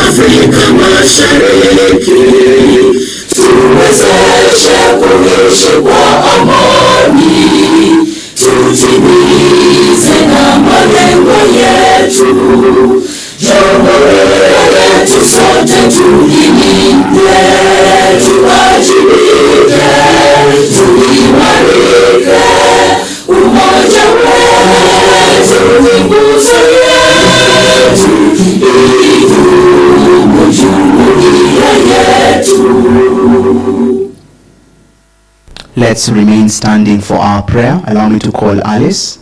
Afrika Mashariki, tuwezeshe kuishi kwa amani, tutimize na malengo yetu. Jamhuri yetu sote tuilinde, tuwajibike, tuimarike. Umoja wetu ni nguzo yetu, idumu jumuiya yetu. Let's remain standing for our prayer. Allow me to call Alice.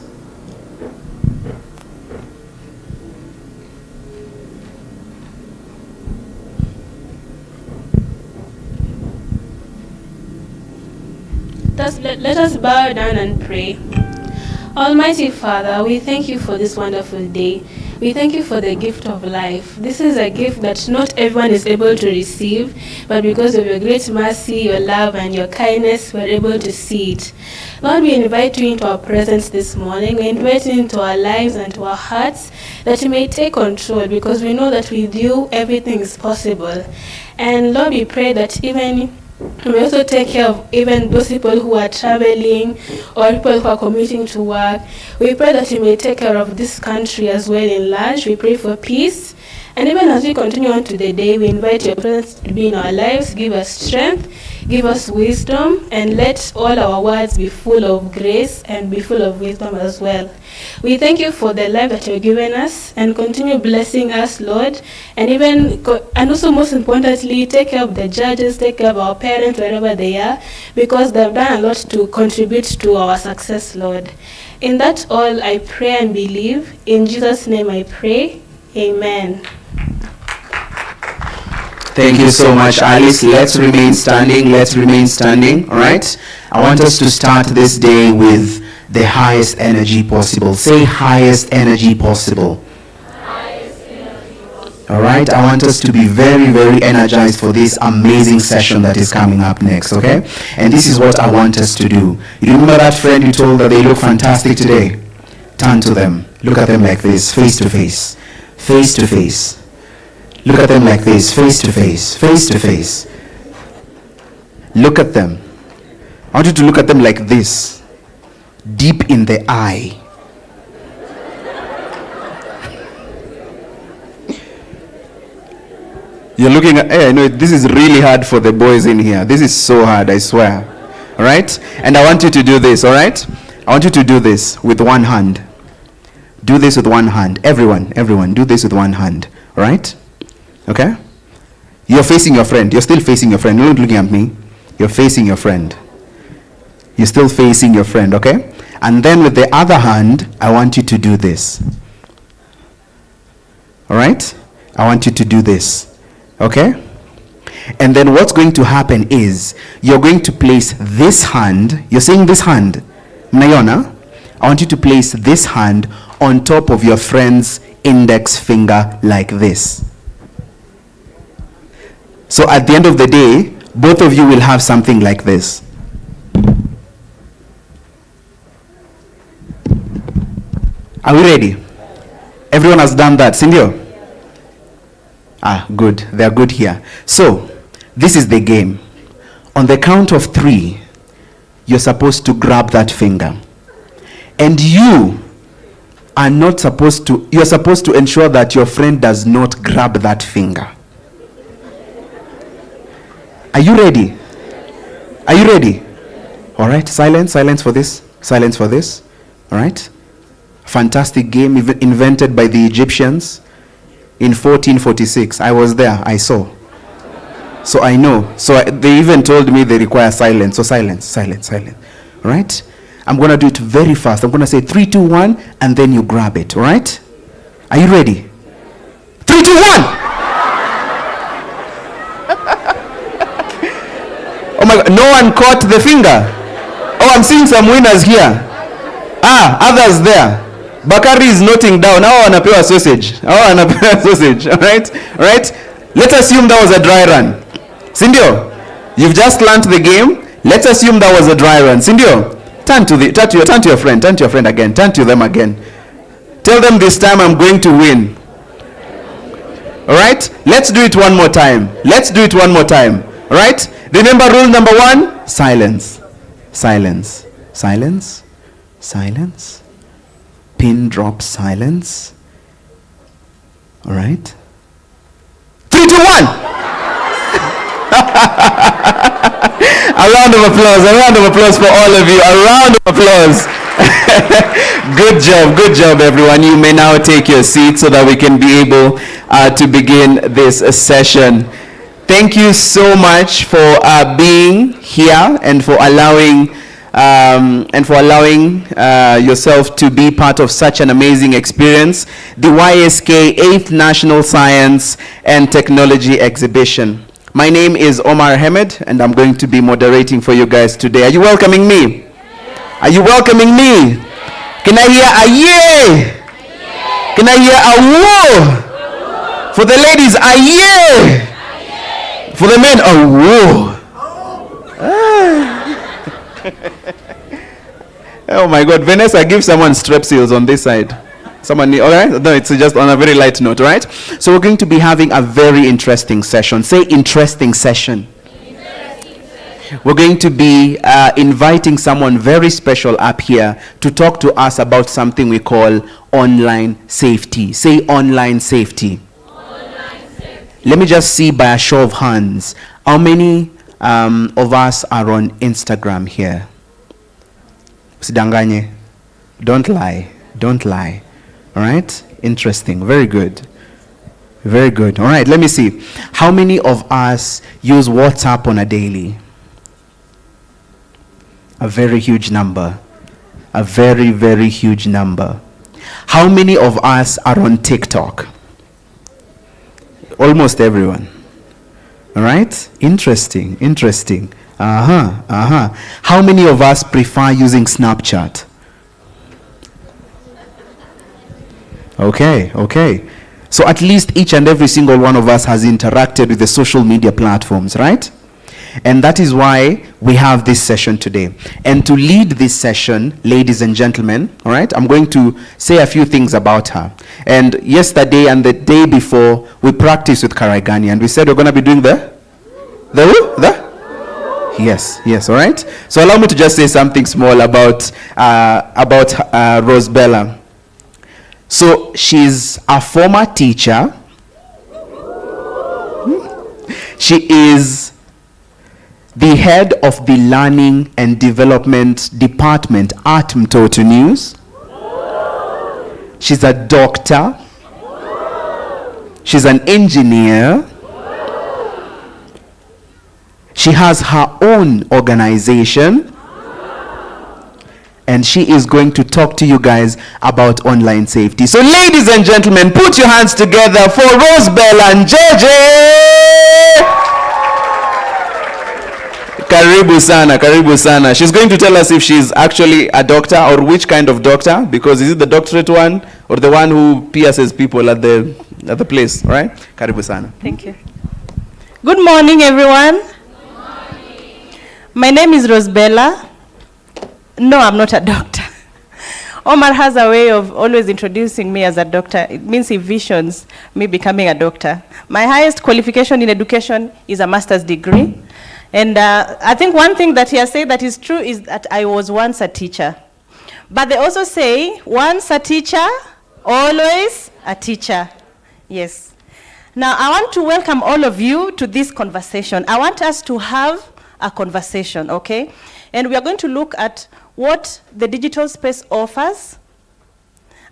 Let us bow down and pray. Almighty Father, we thank you for this wonderful day. We thank you for the gift of life. This is a gift that not everyone is able to receive, but because of your great mercy, your love, and your kindness, we're able to see it. Lord, we invite you into our presence this morning. We invite you into our lives and to our hearts, that you may take control, because we know that with you, everything is possible. And Lord, we pray that even we also take care of even those people who are traveling or people who are commuting to work. We pray that you may take care of this country as well in large. We pray for peace. And even as we continue on to the day, we invite your presence to be in our lives. Give us strength, give us wisdom, and let all our words be full of grace and be full of wisdom as well. We thank you for the life that you've given us, and continue blessing us, Lord. And also most importantly, take care of the judges, take care of our parents wherever they are, because they've done a lot to contribute to our success, Lord. In that all I pray and believe. In Jesus' name I pray. Amen. Thank you so much, Alice. Let's remain standing. Let's remain standing. All right. I want us to start this day with the highest energy possible. Say highest energy possible. All right. I want us to be very, very energized for this amazing session that is coming up next. Okay. And this is what I want us to do. You remember that friend you told that they look fantastic today? Turn to them. Look at them like this, face to face. Face to face. Look at them like this, face to face, face to face. Look at them. I want you to look at them like this, deep in the eye. You're looking at, hey, I know this is really hard for the boys in here. This is so hard, I swear. All right? And I want you to do this, all right? I want you to do this with one hand. Do this with one hand. Everyone, do this with one hand. All right? Okay? You're facing your friend. You're still facing your friend. You're not looking at me. You're facing your friend. You're still facing your friend, okay? And then with the other hand, I want you to do this. All right? I want you to do this. Okay? And then what's going to happen is you're going to place this hand. You're saying this hand. Nayona, I want you to place this hand on top of your friend's index finger like this. So at the end of the day, both of you will have something like this. Are we ready? Everyone has done that, Cindy? Ah, good. They're good here. So, this is the game. On the count of 3, you're supposed to grab that finger. And you are not supposed to, you're supposed to ensure that your friend does not grab that finger. Are you ready? Are you ready? All right, silence for this. Silence for this. All right. Fantastic game invented by the Egyptians in 1446. I was there, I saw. So I know. So they even told me they require silence. So silence. All right. I'm going to do it very fast. I'm going to say 3, 2, 1, and then you grab it. All right? Are you ready? 3, 2, 1. Oh my God, no one caught the finger. Oh, I'm seeing some winners here. Ah, others there. Bakari is noting down. Now I want to pay a sausage. All right? All right? Let's assume that was a dry run. Cindy, you've just learned the game. Let's assume that was a dry run. Cindy, Turn to your friend again. Turn to them again. Tell them this time I'm going to win. All right? Let's do it one more time. All right? Remember rule number 1, silence. Pin drop silence. All right? 3, 2, 1. A round of applause for all of you. A round of applause. Good job, everyone. You may now take your seat so that we can be able to begin this session. Thank you so much for being here and for allowing yourself to be part of such an amazing experience, the YSK 8th National Science and Technology Exhibition. My name is Omar Ahmed, and I'm going to be moderating for you guys today. Are you welcoming me? Are you welcoming me? Can I hear a yay? Can I hear a whoa? For the ladies, a yay. For the men, a whoa. Oh my God, Vanessa, give someone strepsils on this side. Someone, all right? No, it's just on a very light note, all right? So we're going to be having a very interesting session. Say interesting session. We're going to be inviting someone very special up here to talk to us about something we call online safety. Say online safety. Let me just see by a show of hands, how many of us are on Instagram here? Usidanganye. Don't lie. All right? Interesting. Very good. All right, let me see. How many of us use WhatsApp on a daily? A very huge number. A very, very huge number. How many of us are on TikTok? Almost everyone. All right? Interesting. How many of us prefer using Snapchat? Okay. So at least each and every single one of us has interacted with the social media platforms, right? And that is why we have this session today. And to lead this session, ladies and gentlemen, all right, I'm going to say a few things about her. And yesterday and the day before, we practiced with Karaigani, and we said we're going to be doing the Yes, all right? So allow me to just say something small about Rosebella. So she's a former teacher. She is the head of the Learning and Development Department at Mtoto News. She's a doctor. She's an engineer. She has her own organization. And she is going to talk to you guys about online safety. So ladies and gentlemen, put your hands together for Rosebella and JJ. Karibu sana. She's going to tell us if she's actually a doctor or which kind of doctor, because is it the doctorate one or the one who pierces people at the place, right? Karibu sana. Thank you. Good morning, everyone. Good morning. My name is Rosebella. No, I'm not a doctor. Omar has a way of always introducing me as a doctor. It means he visions me becoming a doctor. My highest qualification in education is a master's degree. And I think one thing that he has said that is true is that I was once a teacher. But they also say, once a teacher, always a teacher. Yes. Now, I want to welcome all of you to this conversation. I want us to have a conversation, okay? And we are going to look at what the digital space offers,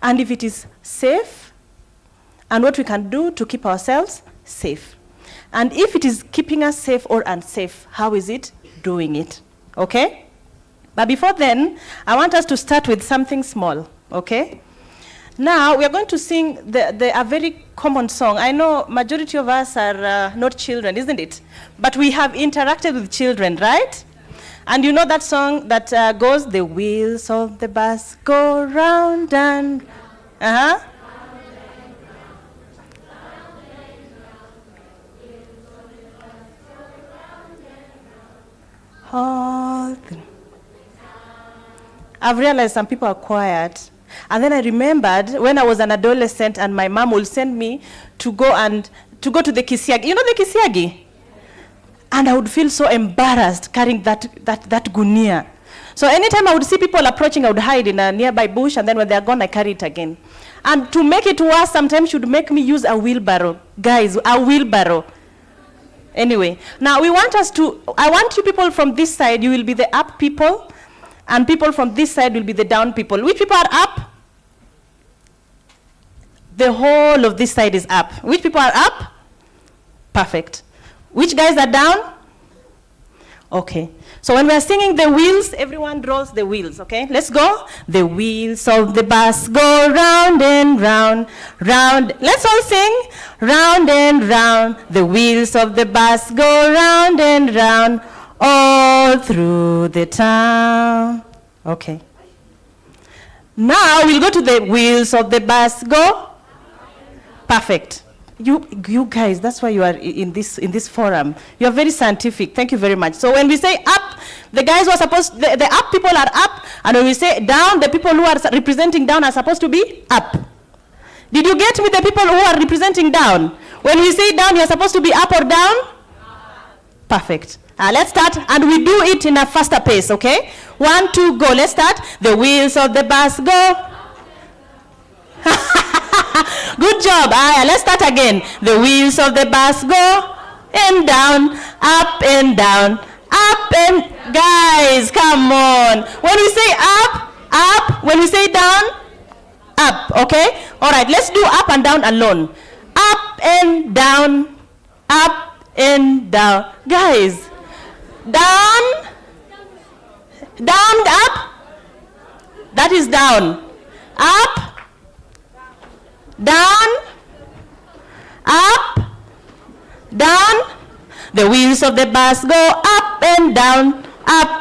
and if it is safe, and what we can do to keep ourselves safe. And if it is keeping us safe or unsafe, how is it doing it? Okay? But before then, I want us to start with something small, okay? Now, we are going to sing a very common song. I know majority of us are not children, isn't it? But we have interacted with children, right? And you know that song that goes, the wheels of the bus go round and... I've realized some people are quiet. And then I remembered when I was an adolescent and my mom would send me to go to the Kisiagi. You know the Kisiagi? And I would feel so embarrassed carrying that gunia. So anytime I would see people approaching, I would hide in a nearby bush, and then when they're gone, I carry it again. And to make it worse, sometimes she would make me use a wheelbarrow. Guys, a wheelbarrow. Anyway, now I want you people from this side, you will be the up people, and people from this side will be the down people. Which people are up? The whole of this side is up. Which people are up? Perfect. Which guys are down? Okay. So when we are singing the wheels, everyone draws the wheels, okay? Let's go. The wheels of the bus go round and round, round. Let's all sing. Round and round. The wheels of the bus go round and round, all through the town. Okay. Now we'll go to the wheels of the bus go. Perfect. You guys, that's why you are in this forum. You are very scientific. Thank you very much. So when we say up, the guys who are supposed, the up people are up, and when we say down, the people who are representing down are supposed to be up. Did you get me, the people who are representing down? When we say down, you're supposed to be up or down? Perfect. Let's start, and we do it in a faster pace, okay? 1, 2, go. Let's start. The wheels of the bus go. Good job. Let's start again. The wheels of the bus go and down, up and down, up and... Guys, come on. When we say up, up. When we say down, up, okay? All right, let's do up and down alone. Up and down, up and down. Guys, down, down, up. That is down. Up. Down, up, down. The wheels of the bus go up and down, up.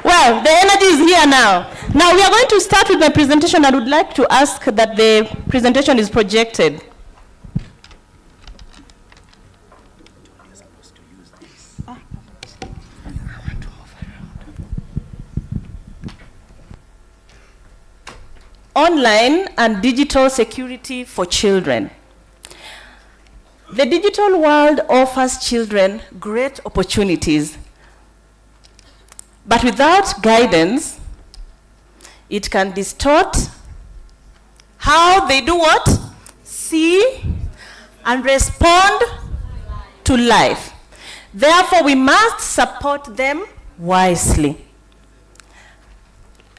Well, the energy is here now. Now we are going to start with my presentation. I would like to ask that the presentation is projected. Online and digital security for children. The digital world offers children great opportunities, but without guidance, it can distort how they do what? See and respond to life. Therefore, we must support them wisely.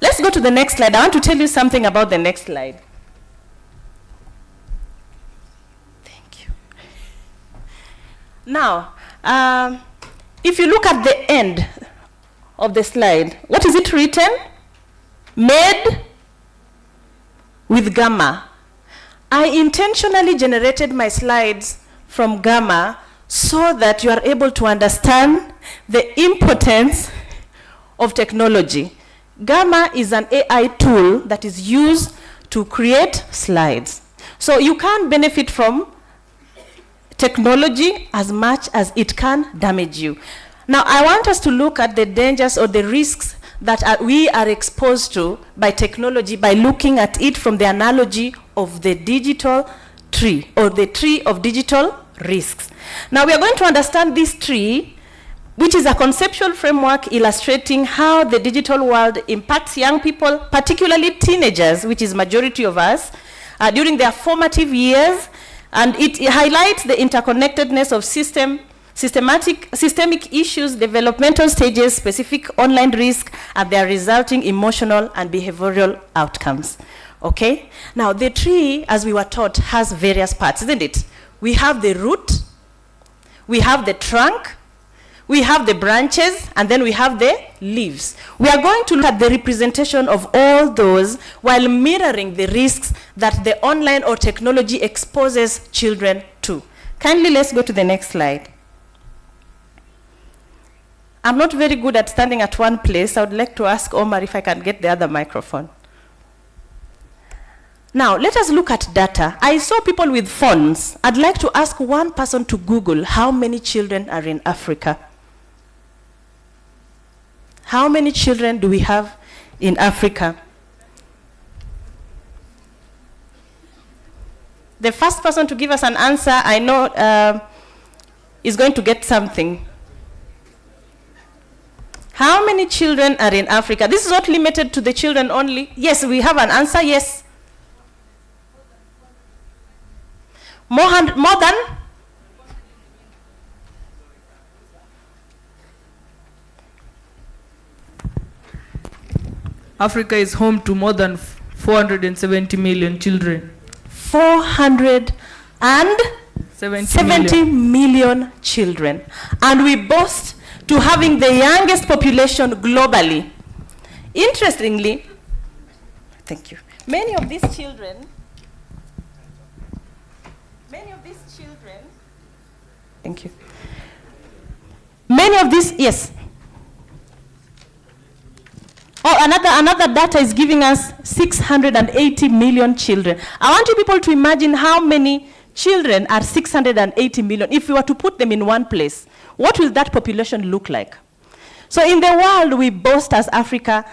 Let's go to the next slide. I want to tell you something about the next slide. Thank you. Now, if you look at the end of the slide, what is it written? Made with Gamma. I intentionally generated my slides from Gamma so that you are able to understand the importance of technology. Gamma is an AI tool that is used to create slides. So you can benefit from technology as much as it can damage you. Now I want us to look at the dangers or the risks that we are exposed to by technology by looking at it from the analogy of the digital tree or the tree of digital risks. Now we are going to understand this tree, which is a conceptual framework illustrating how the digital world impacts young people, particularly teenagers, which is majority of us, during their formative years, and it highlights the interconnectedness of systemic issues, developmental stages, specific online risk, and their resulting emotional and behavioral outcomes. Okay? Now, the tree, as we were taught, has various parts, isn't it? We have the root, we have the trunk, we have the branches, and then we have the leaves. We are going to look at the representation of all those while mirroring the risks that the online or technology exposes children to. Kindly, let's go to the next slide. I'm not very good at standing at one place. I would like to ask Omar if I can get the other microphone. Now, let us look at data. I saw people with phones. I'd like to ask one person to Google how many children are in Africa. How many children do we have in Africa? The first person to give us an answer, I know, is going to get something. How many children are in Africa? This is not limited to the children only. Yes, we have an answer, yes. More than? Africa is home to more than 470 million children. 470 million children. And we boast to having the youngest population globally. Interestingly, thank you. Many of these children, thank you. Many of these, yes. Oh, another data is giving us 680 million children. I want you people to imagine how many children are 680 million. If we were to put them in one place, what will that population look like? So in the world, we boast as Africa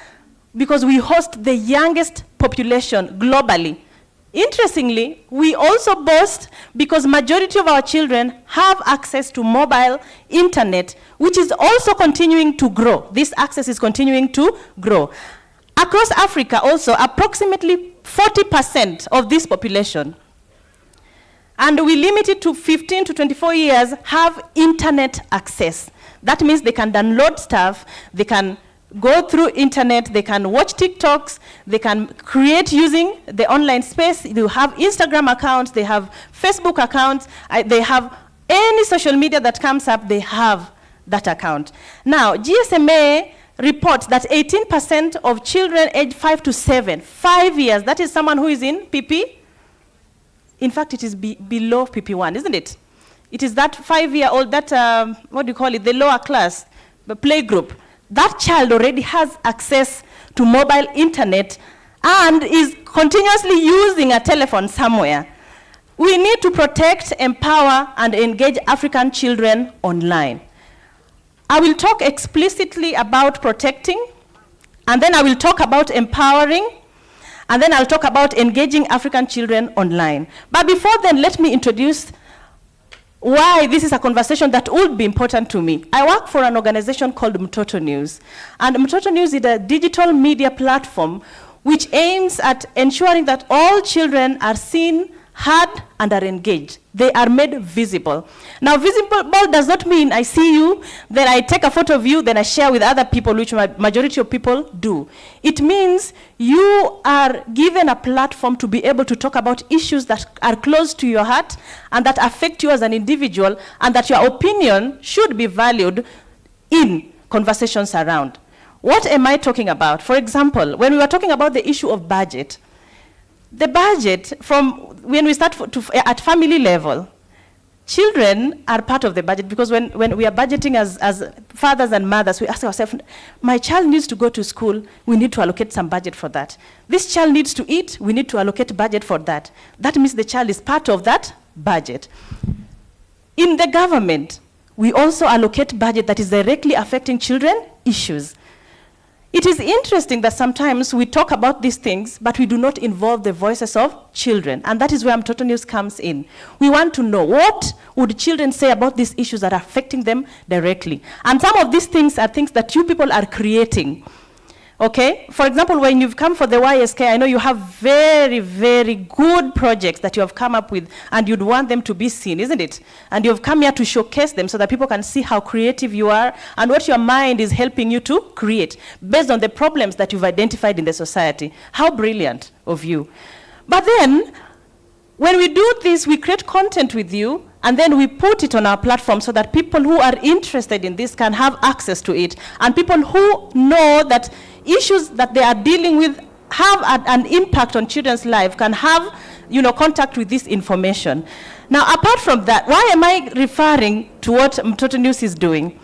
because we host the youngest population globally. Interestingly, we also boast because majority of our children have access to mobile internet, which is also continuing to grow. This access is continuing to grow. Across Africa also, approximately 40% of this population, and we limit it to 15 to 24 years, have internet access. That means they can download stuff, they can go through internet, they can watch TikToks, they can create using the online space. They have Instagram accounts, they have Facebook accounts, they have any social media that comes up, they have that account. Now, GSMA reports that 18% of children aged 5 to 7, 5 years, that is someone who is in PP. In fact, it is below PP1, isn't it? It is that 5-year-old, that, what do you call it, the lower class, the play group. That child already has access to mobile internet and is continuously using a telephone somewhere. We need to protect, empower, and engage African children online. I will talk explicitly about protecting, and then I will talk about empowering, and then I'll talk about engaging African children online. But before then, let me introduce why this is a conversation that would be important to me. I work for an organization called Mtoto News. And Mtoto News is a digital media platform which aims at ensuring that all children are seen, heard, and are engaged. They are made visible. Now, visible does not mean I see you, then I take a photo of you, then I share with other people, which majority of people do. It means you are given a platform to be able to talk about issues that are close to your heart and that affect you as an individual, and that your opinion should be valued in conversations around. What am I talking about? For example, when we were talking about the issue of budget, the budget, from when we start at family level, children are part of the budget, because when we are budgeting as fathers and mothers, we ask ourselves, my child needs to go to school, we need to allocate some budget for that. This child needs to eat, we need to allocate budget for that. That means the child is part of that budget. In the government, we also allocate budget that is directly affecting children issues. It is interesting that sometimes we talk about these things, but we do not involve the voices of children. And that is where Mtoto News comes in. We want to know, what would children say about these issues that are affecting them directly? And some of these things are things that you people are creating. Okay? For example, when you've come for the YSK, I know you have very, very good projects that you have come up with, and you'd want them to be seen, isn't it? And you've come here to showcase them so that people can see how creative you are and what your mind is helping you to create based on the problems that you've identified in the society. How brilliant of you. But then, when we do this, we create content with you, and then we put it on our platform so that people who are interested in this can have access to it. And people who know that issues that they are dealing with have an impact on children's life can have, contact with this information. Now, apart from that, why am I referring to what Mtoto News is doing?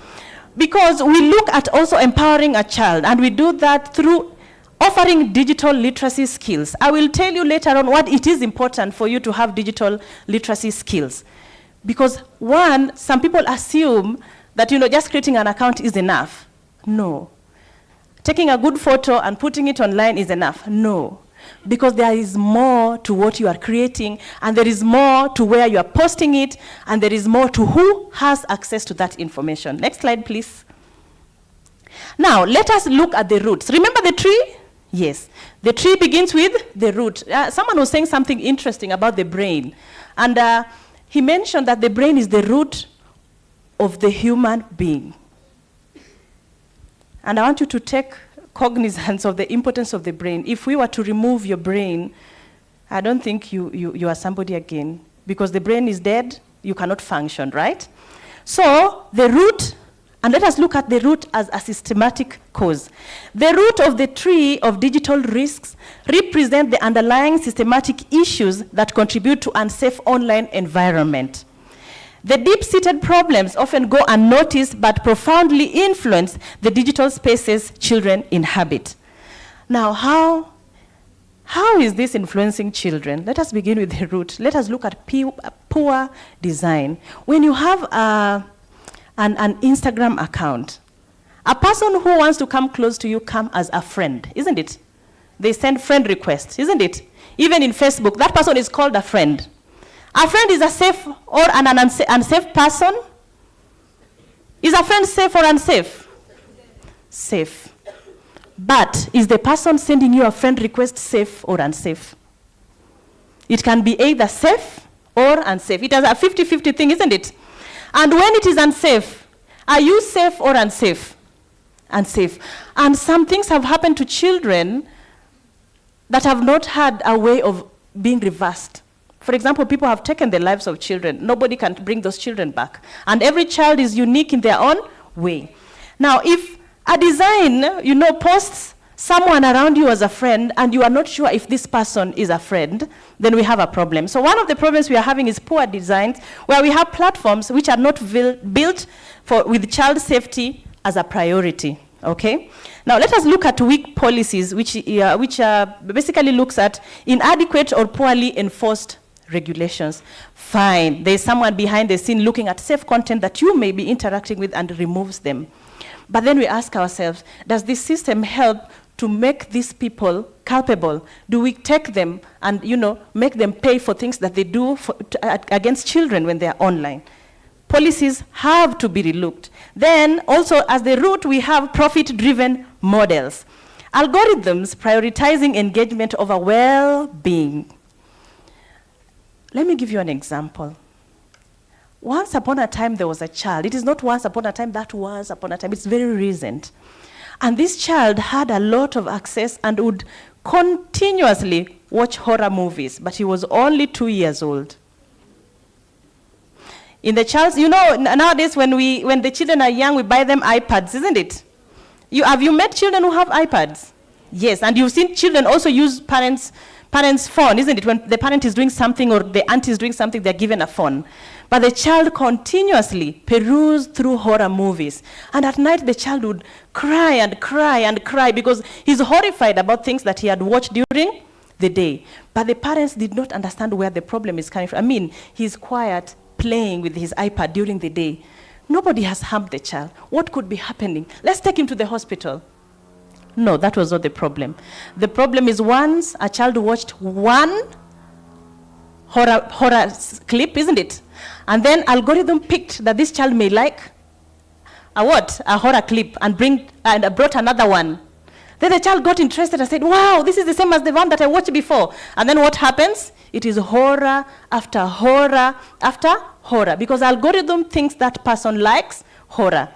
Because we look at also empowering a child, and we do that through offering digital literacy skills. I will tell you later on what it is important for you to have digital literacy skills. Because one, some people assume that just creating an account is enough. No. taking a good photo and putting it online is enough. No. Because there is more to what you are creating, and there is more to where you are posting it, and there is more to who has access to that information. Next slide, please. Now, let us look at the roots. Remember the tree? Yes. The tree begins with the root. Someone was saying something interesting about the brain. And he mentioned that the brain is the root of the human being. And I want you to take cognizance of the importance of the brain. If we were to remove your brain, I don't think you are somebody again. Because the brain is dead, you cannot function, right? So, the root, and let us look at the root as a systematic cause. The root of the tree of digital risks represent the underlying systematic issues that contribute to unsafe online environment. The deep-seated problems often go unnoticed but profoundly influence the digital spaces children inhabit. Now, how is this influencing children? Let us begin with the root. Let us look at poor design. When you have an Instagram account, a person who wants to come close to you come as a friend, isn't it? They send friend requests, isn't it? Even in Facebook, that person is called a friend. A friend is a safe or an unsafe person? Is a friend safe or unsafe? Safe. But is the person sending you a friend request safe or unsafe? It can be either safe or unsafe. It is a 50-50 thing, isn't it? And when it is unsafe, are you safe or unsafe? Unsafe. And some things have happened to children that have not had a way of being reversed. For example, people have taken the lives of children. Nobody can bring those children back. And every child is unique in their own way. Now, if a design, posts someone around you as a friend, and you are not sure if this person is a friend, then we have a problem. So one of the problems we are having is poor designs, where we have platforms which are not built with child safety as a priority. Okay? Now let us look at weak policies, which basically looks at inadequate or poorly enforced regulations. Fine, there's someone behind the scene looking at safe content that you may be interacting with and removes them. But then we ask ourselves, does this system help to make these people culpable? Do we take them and make them pay for things that they do against children when they are online? Policies have to be relooked. Then also as the root, we have profit-driven models. Algorithms prioritizing engagement over well-being. Let me give you an example. Once upon a time, there was a child. It is not once upon a time, that once upon a time. It's very recent. And this child had a lot of access and would continuously watch horror movies, but he was only 2 years old. In the child's, nowadays when the children are young, we buy them iPads, isn't it? Have you met children who have iPads? Yes, and you've seen children also use parents' phone, isn't it? When the parent is doing something or the aunt is doing something, they're given a phone. But the child continuously perused through horror movies. And at night, the child would cry and cry and cry because he's horrified about things that he had watched during the day. But the parents did not understand where the problem is coming from. I mean, he's quiet, playing with his iPad during the day. Nobody has harmed the child. What could be happening? Let's take him to the hospital. No, that was not the problem. The problem is once a child watched one horror clip, isn't it? And then algorithm picked that this child may like a horror clip and brought another one. Then the child got interested and said, wow, this is the same as the one that I watched before. And then what happens? It is horror after horror after horror, because algorithm thinks that person likes horror.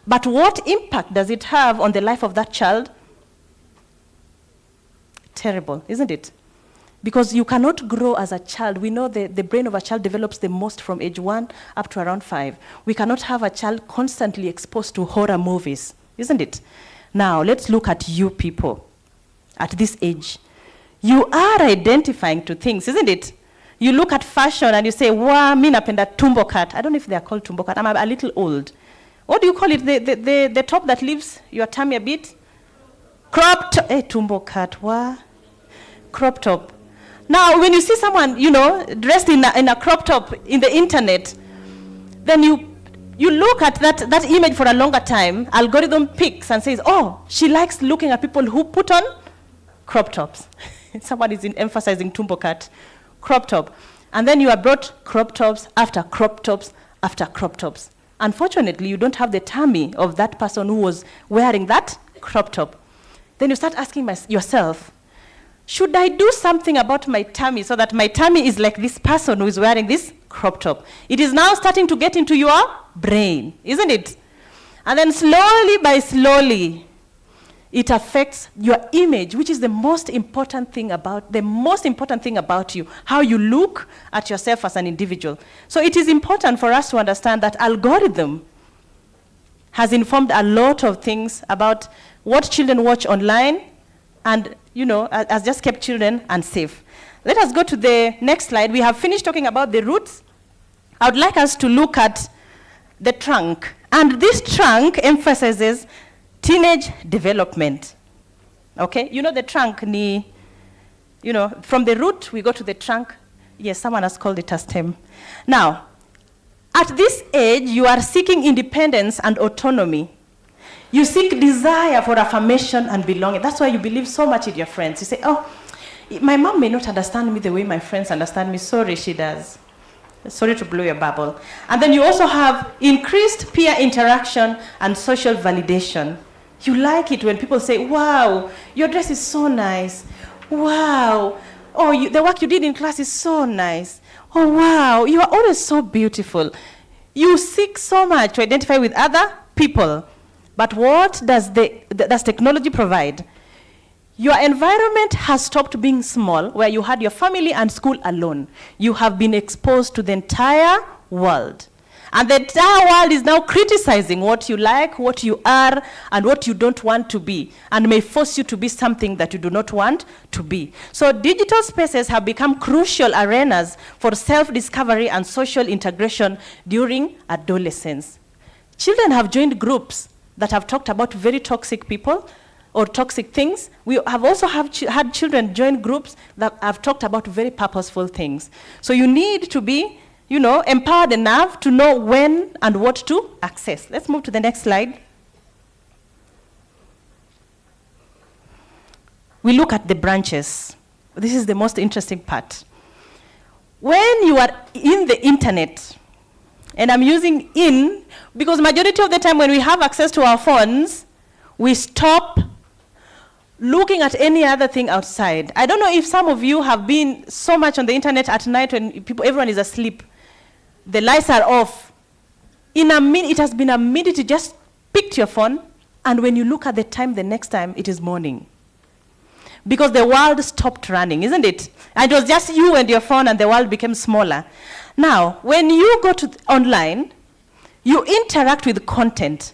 But what impact does it have on the life of that child? Terrible, isn't it? Because you cannot grow as a child. We know the brain of a child develops the most from age 1 up to around 5. We cannot have a child constantly exposed to horror movies, isn't it? Now, let's look at you people at this age. You are identifying to things, isn't it? You look at fashion and you say, wow, mi napenda tumbo cut. I don't know if they are called tumbo cut. I'm a little old. What do you call it? The top that leaves your tummy a bit? Crop top. Tumbo cut. Wow. Crop top. Now, when you see someone, dressed in a crop top in the internet, then you You look at that image for a longer time, algorithm picks and says, oh, she likes looking at people who put on crop tops. Someone is emphasizing tumbo cut, crop top. And then you are brought crop tops after crop tops after crop tops. Unfortunately, you don't have the tummy of that person who was wearing that crop top. Then you start asking yourself, should I do something about my tummy so that my tummy is like this person who is wearing this crop top? It is now starting to get into your brain, isn't it? And then slowly, it affects your image, which is the most important thing about you, how you look at yourself as an individual. So it is important for us to understand that algorithm has informed a lot of things about what children watch online, and has just kept children unsafe. Let us go to the next slide. We have finished talking about the roots. I would like us to look at the trunk. And this trunk emphasizes teenage development. Okay? The trunk, from the root, we go to the trunk. Yes, someone has called it a stem. Now, at this age, you are seeking independence and autonomy. You seek desire for affirmation and belonging. That's why you believe so much in your friends. You say, oh, my mom may not understand me the way my friends understand me. Sorry, she does. Sorry to blow your bubble. And then you also have increased peer interaction and social validation. You like it when people say, wow, your dress is so nice. Wow. Oh, the work you did in class is so nice. Oh, wow, you are always so beautiful. You seek so much to identify with other people. But what does technology provide? Your environment has stopped being small, where you had your family and school alone. You have been exposed to the entire world. And the entire world is now criticizing what you like, what you are, and what you don't want to be, and may force you to be something that you do not want to be. So digital spaces have become crucial arenas for self-discovery and social integration during adolescence. Children have joined groups that have talked about very toxic people or toxic things. We have also had children join groups that have talked about very purposeful things. So you need to be, empowered enough to know when and what to access. Let's move to the next slide. We look at the branches. This is the most interesting part. When you are in the internet, and I'm using in because majority of the time when we have access to our phones, we stop looking at any other thing outside. I don't know if some of you have been so much on the internet at night when everyone is asleep. The lights are off. In a minute, it has been a minute, you just picked your phone, and when you look at the time the next time, it is morning. Because the world stopped running, isn't it? And it was just you and your phone, and the world became smaller. Now, when you go to online, you interact with content.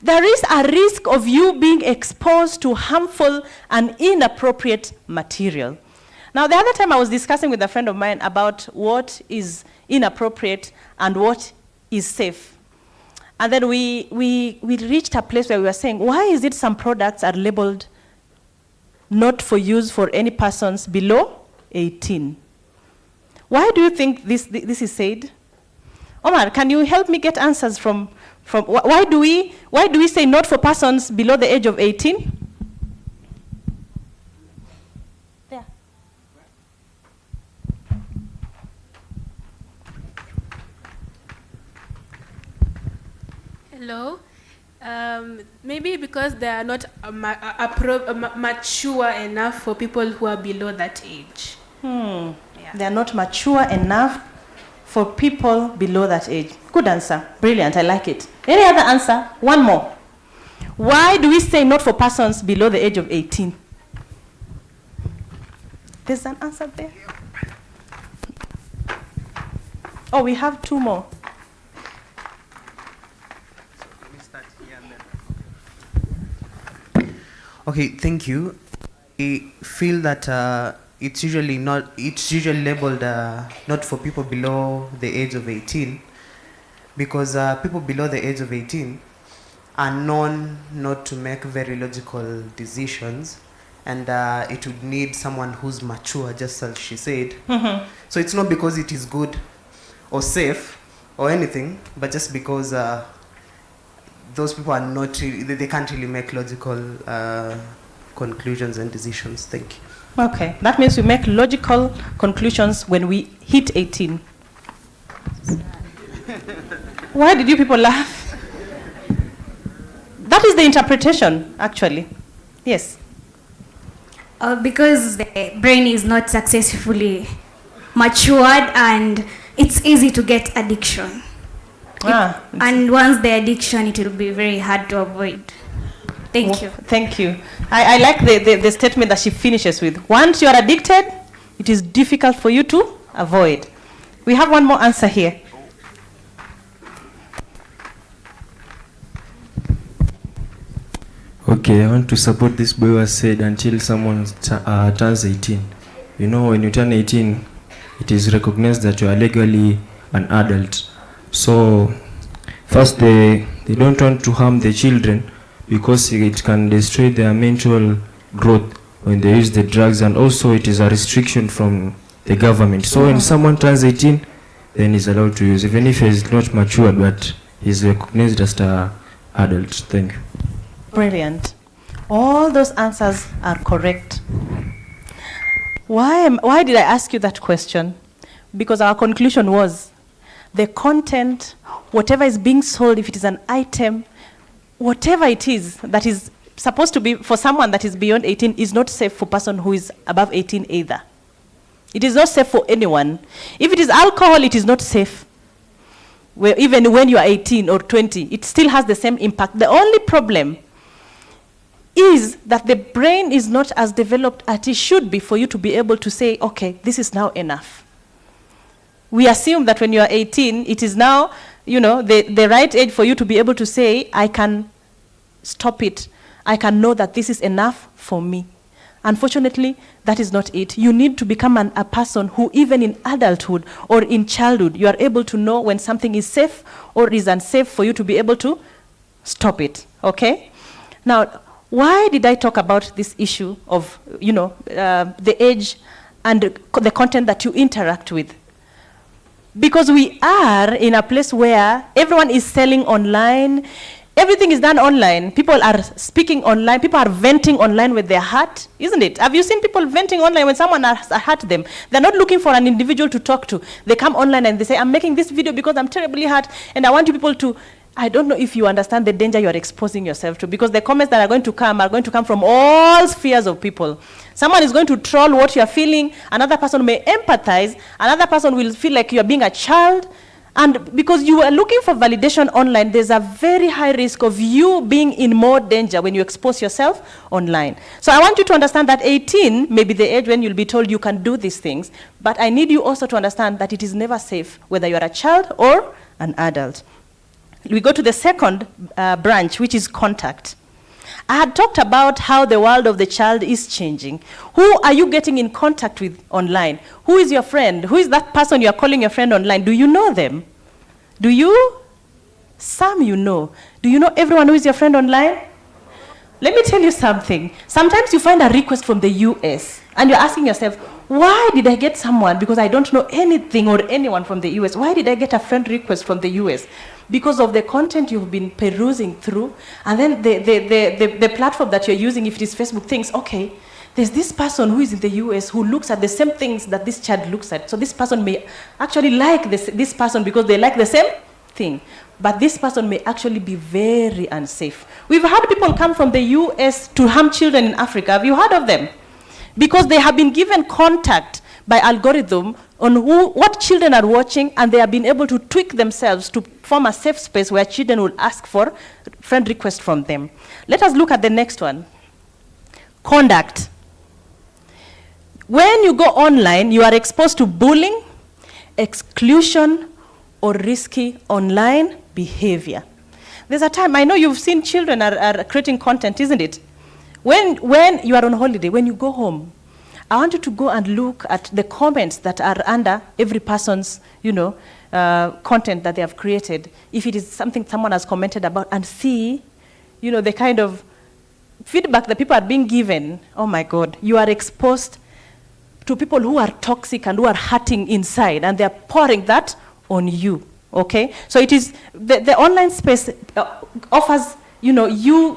There is a risk of you being exposed to harmful and inappropriate material. Now, the other time I was discussing with a friend of mine about what is inappropriate and what is safe. And then we reached a place where we were saying, why is it some products are labeled not for use for any persons below 18? Why do you think this is said? Omar, can you help me get answers from why do we say not for persons below the age of 18? There. Hello. Maybe because they are not mature enough for people who are below that age. Yeah. They are not mature enough for people below that age. Good answer. Brilliant. I like it. Any other answer? One more. Why do we say not for persons below the age of 18? There's an answer there. Oh, we have two more. Okay, thank you. I feel that it's usually labeled not for people below the age of 18 because people below the age of 18 are known not to make very logical decisions, and it would need someone who's mature, just as she said. Mm-hmm. So it's not because it is good or safe, or anything, but just because those people are not really, they can't really make logical conclusions and decisions. Thank you. Okay, that means we make logical conclusions when we hit 18. Why did you people laugh? That is the interpretation, actually. Yes. Because the brain is not successfully matured and it's easy to get addiction. And once the addiction, it will be very hard to avoid. Thank you. Thank you. I like the statement that she finishes with. Once you are addicted, it is difficult for you to avoid. We have one more answer here. Okay, I want to support this boy who has said until someone turns 18. You know, when you turn 18, it is recognized that you are legally an adult. So, first they don't want to harm the children because it can destroy their mental growth when they use the drugs, and also it is a restriction from the government. So when someone turns 18, then he's allowed to use, even if he's not matured, but he's recognized as an adult. Thank you. Brilliant. All those answers are correct. Why did I ask you that question? Because our conclusion was the content, whatever is being sold, if it is an item, whatever it is that is supposed to be for someone that is beyond 18 is not safe for a person who is above 18 either. It is not safe for anyone. If it is alcohol, it is not safe. Even when you are 18 or 20, it still has the same impact. The only problem is that the brain is not as developed as it should be for you to be able to say, okay, this is now enough. We assume that when you are 18, it is now, the right age for you to be able to say, I can stop it. I can know that this is enough for me. Unfortunately, that is not it. You need to become a person who, even in adulthood or in childhood, you are able to know when something is safe or is unsafe for you to be able to stop it, okay? Now, why did I talk about this issue of, the age and the content that you interact with? Because we are in a place where everyone is selling online. Everything is done online. People are speaking online. People are venting online with their heart, isn't it? Have you seen people venting online when someone has hurt them? They're not looking for an individual to talk to. They come online and they say, I'm making this video because I'm terribly hurt, and I want you people to... I don't know if you understand the danger you are exposing yourself to, because the comments that are going to come from all spheres of people. Someone is going to troll what you are feeling. Another person may empathize. Another person will feel like you are being a child. And because you are looking for validation online, there's a very high risk of you being in more danger when you expose yourself online. So I want you to understand that 18 may be the age when you'll be told you can do these things. But I need you also to understand that it is never safe, whether you are a child or an adult. We go to the second branch, which is contact. I had talked about how the world of the child is changing. Who are you getting in contact with online? Who is your friend? Who is that person you are calling your friend online? Do you know them? Do you? Some you know. Do you know everyone who is your friend online? Let me tell you something. Sometimes you find a request from the US, and you're asking yourself, why did I get someone? Because I don't know anything or anyone from the US. Why did I get a friend request from the US? Because of the content you've been perusing through, and then the platform that you're using, if it is Facebook, thinks, okay, there's this person who is in the US who looks at the same things that this child looks at. So this person may actually like this person because they like the same thing. But this person may actually be very unsafe. We've had people come from the US to harm children in Africa. Have you heard of them? Because they have been given contact by algorithm on what children are watching, and they have been able to tweak themselves to form a safe space where children will ask for friend requests from them. Let us look at the next one. Conduct. When you go online, you are exposed to bullying, exclusion, or risky online behavior. There's a time, I know you've seen children are creating content, isn't it? When you are on holiday, when you go home, I want you to go and look at the comments that are under every person's, content that they have created. If it is something someone has commented about, and see, the kind of feedback that people are being given. Oh my God, you are exposed to people who are toxic and who are hurting inside, and they are pouring that on you. Okay, so it is the online space offers,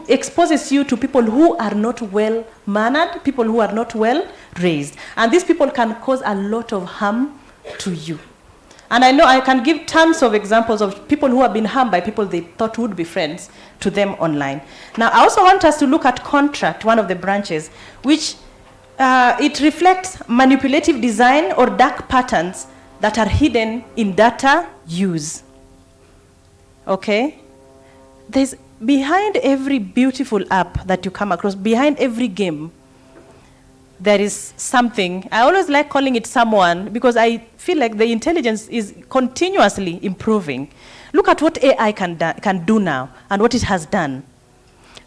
exposes you to people who are not well mannered, people who are not well raised, and these people can cause a lot of harm to you. And I know I can give tons of examples of people who have been harmed by people they thought would be friends to them online. Now, I also want us to look at contract, one of the branches, which it reflects manipulative design or dark patterns that are hidden in data use. Okay? There's behind every beautiful app that you come across, behind every game, there is something. I always like calling it someone because I feel like the intelligence is continuously improving. Look at what AI can do now and what it has done.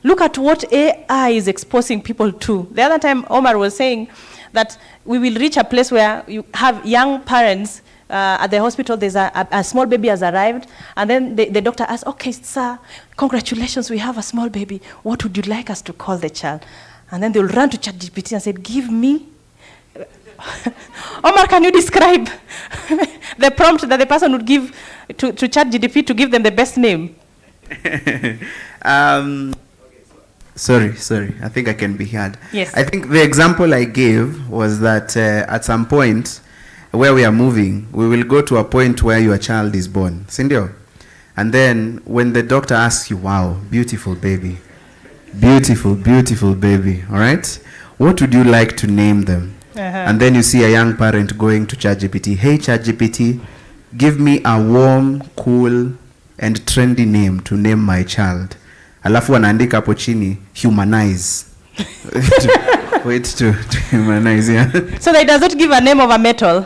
Look at what AI is exposing people to. The other time, Omar was saying that we will reach a place where you have young parents at the hospital, there's a small baby has arrived, and then the doctor asks, okay, sir, congratulations, we have a small baby. What would you like us to call the child? And then they'll run to ChatGPT and say, give me. Omar, can you describe the prompt that the person would give to ChatGPT to give them the best name? Sorry, I think I can be heard. Yes. I think the example I gave was that at some point where we are moving, we will go to a point where your child is born. Sindio? And then when the doctor asks you, wow, beautiful baby, beautiful baby, all right? What would you like to name them? And then you see a young parent going to ChatGPT, hey ChatGPT, give me a warm, cool, and trendy name to name my child. Alafu anaandika hapo chini, humanize. Wait to humanize, yeah. So that it does not give a name of a metal.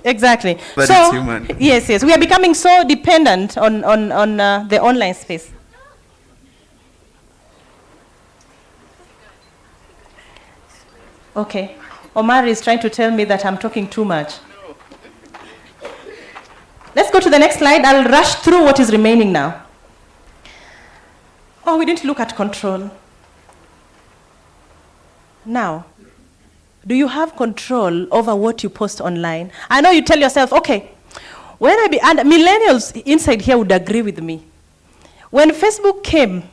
Exactly. But so, it's human. Yes. We are becoming so dependent on the online space. Okay. Omar is trying to tell me that I'm talking too much. Let's go to the next slide. I'll rush through what is remaining now. Oh, we didn't look at control. Now, do you have control over what you post online? I know you tell yourself, okay, and millennials inside here would agree with me. When Facebook came,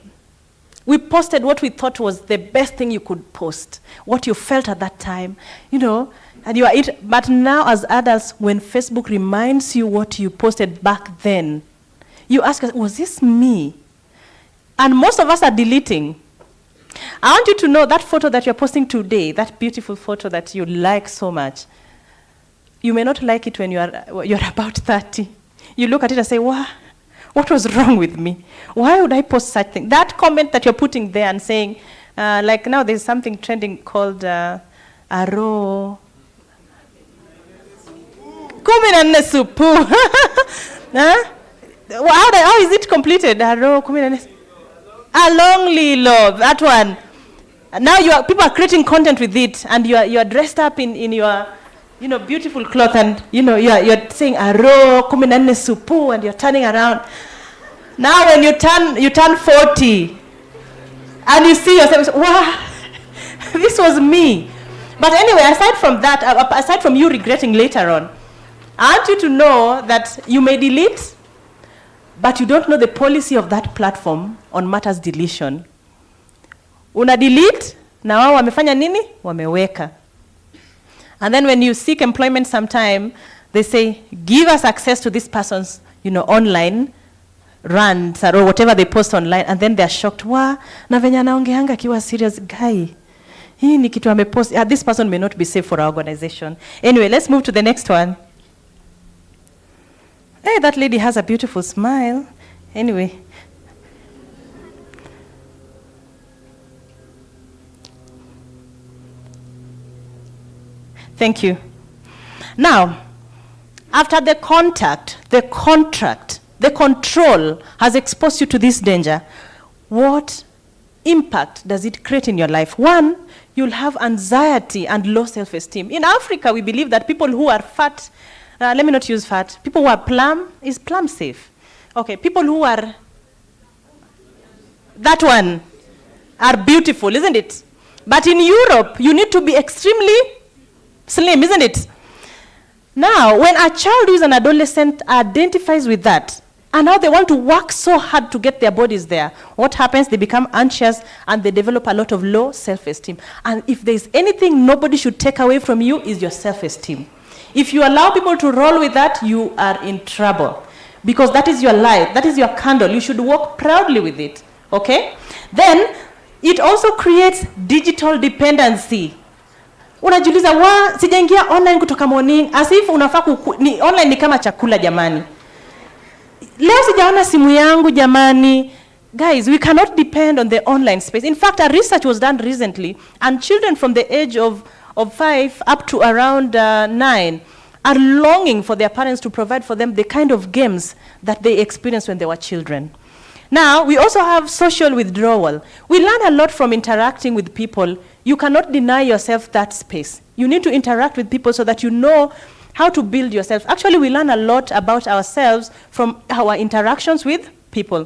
we posted what we thought was the best thing you could post, what you felt at that time, and but now as adults, when Facebook reminds you what you posted back then, you ask us, was this me? And most of us are deleting. I want you to know that photo that you're posting today, that beautiful photo that you like so much, you may not like it when you're about 30. You look at it and say, wow, what was wrong with me? Why would I post such thing? That comment that you're putting there and saying, like now there's something trending called Aro. Kuminane supu. How is it completed? Aro kuminane. A lonely love, that one. Now people are creating content with it, and you are dressed up in your, beautiful cloth, and you're saying aro kuminane supu, and you're turning around. Now when you turn 40, and you see yourself, wow, this was me. But anyway, aside from that, aside from you regretting later on, I want you to know that you may delete, but you don't know the policy of that platform on matters deletion. Una delete, na wao wamefanya nini? Wameweka. And then when you seek employment sometime, they say, give us access to this person's, online rants or whatever they post online, and then they're shocked. Wa, na venye anaongeanga kiwa serious guy. Hii ni kitu amepost. This person may not be safe for our organization. Anyway, let's move to the next one. Hey, that lady has a beautiful smile. Anyway. Thank you. Now, after the contact, the contract, the control has exposed you to this danger, what impact does it create in your life? One, you'll have anxiety and low self-esteem. In Africa, we believe that people who are fat, let me not use fat, people who are plump, is plump safe? Okay, people who are, that one, are beautiful, isn't it? But in Europe, you need to be extremely slim, isn't it? Now, when a child who is an adolescent identifies with that, and now they want to work so hard to get their bodies there, what happens? They become anxious and they develop a lot of low self-esteem. And if there's anything nobody should take away from you is your self-esteem. If you allow people to roll with that, you are in trouble. Because that is your light, that is your candle. You should walk proudly with it, okay? Then, it also creates digital dependency. Unajiuliza, sijaingia online kutoka morning, as if unafaa ni online ni kama chakula jamani. Leo sijaona simu yangu jamani. Guys, we cannot depend on the online space. In fact, a research was done recently, and children from the age of 5 up to around 9 are longing for their parents to provide for them the kind of games that they experienced when they were children. Now, we also have social withdrawal. We learn a lot from interacting with people. You cannot deny yourself that space. You need to interact with people so that you know how to build yourself. Actually, we learn a lot about ourselves from our interactions with people.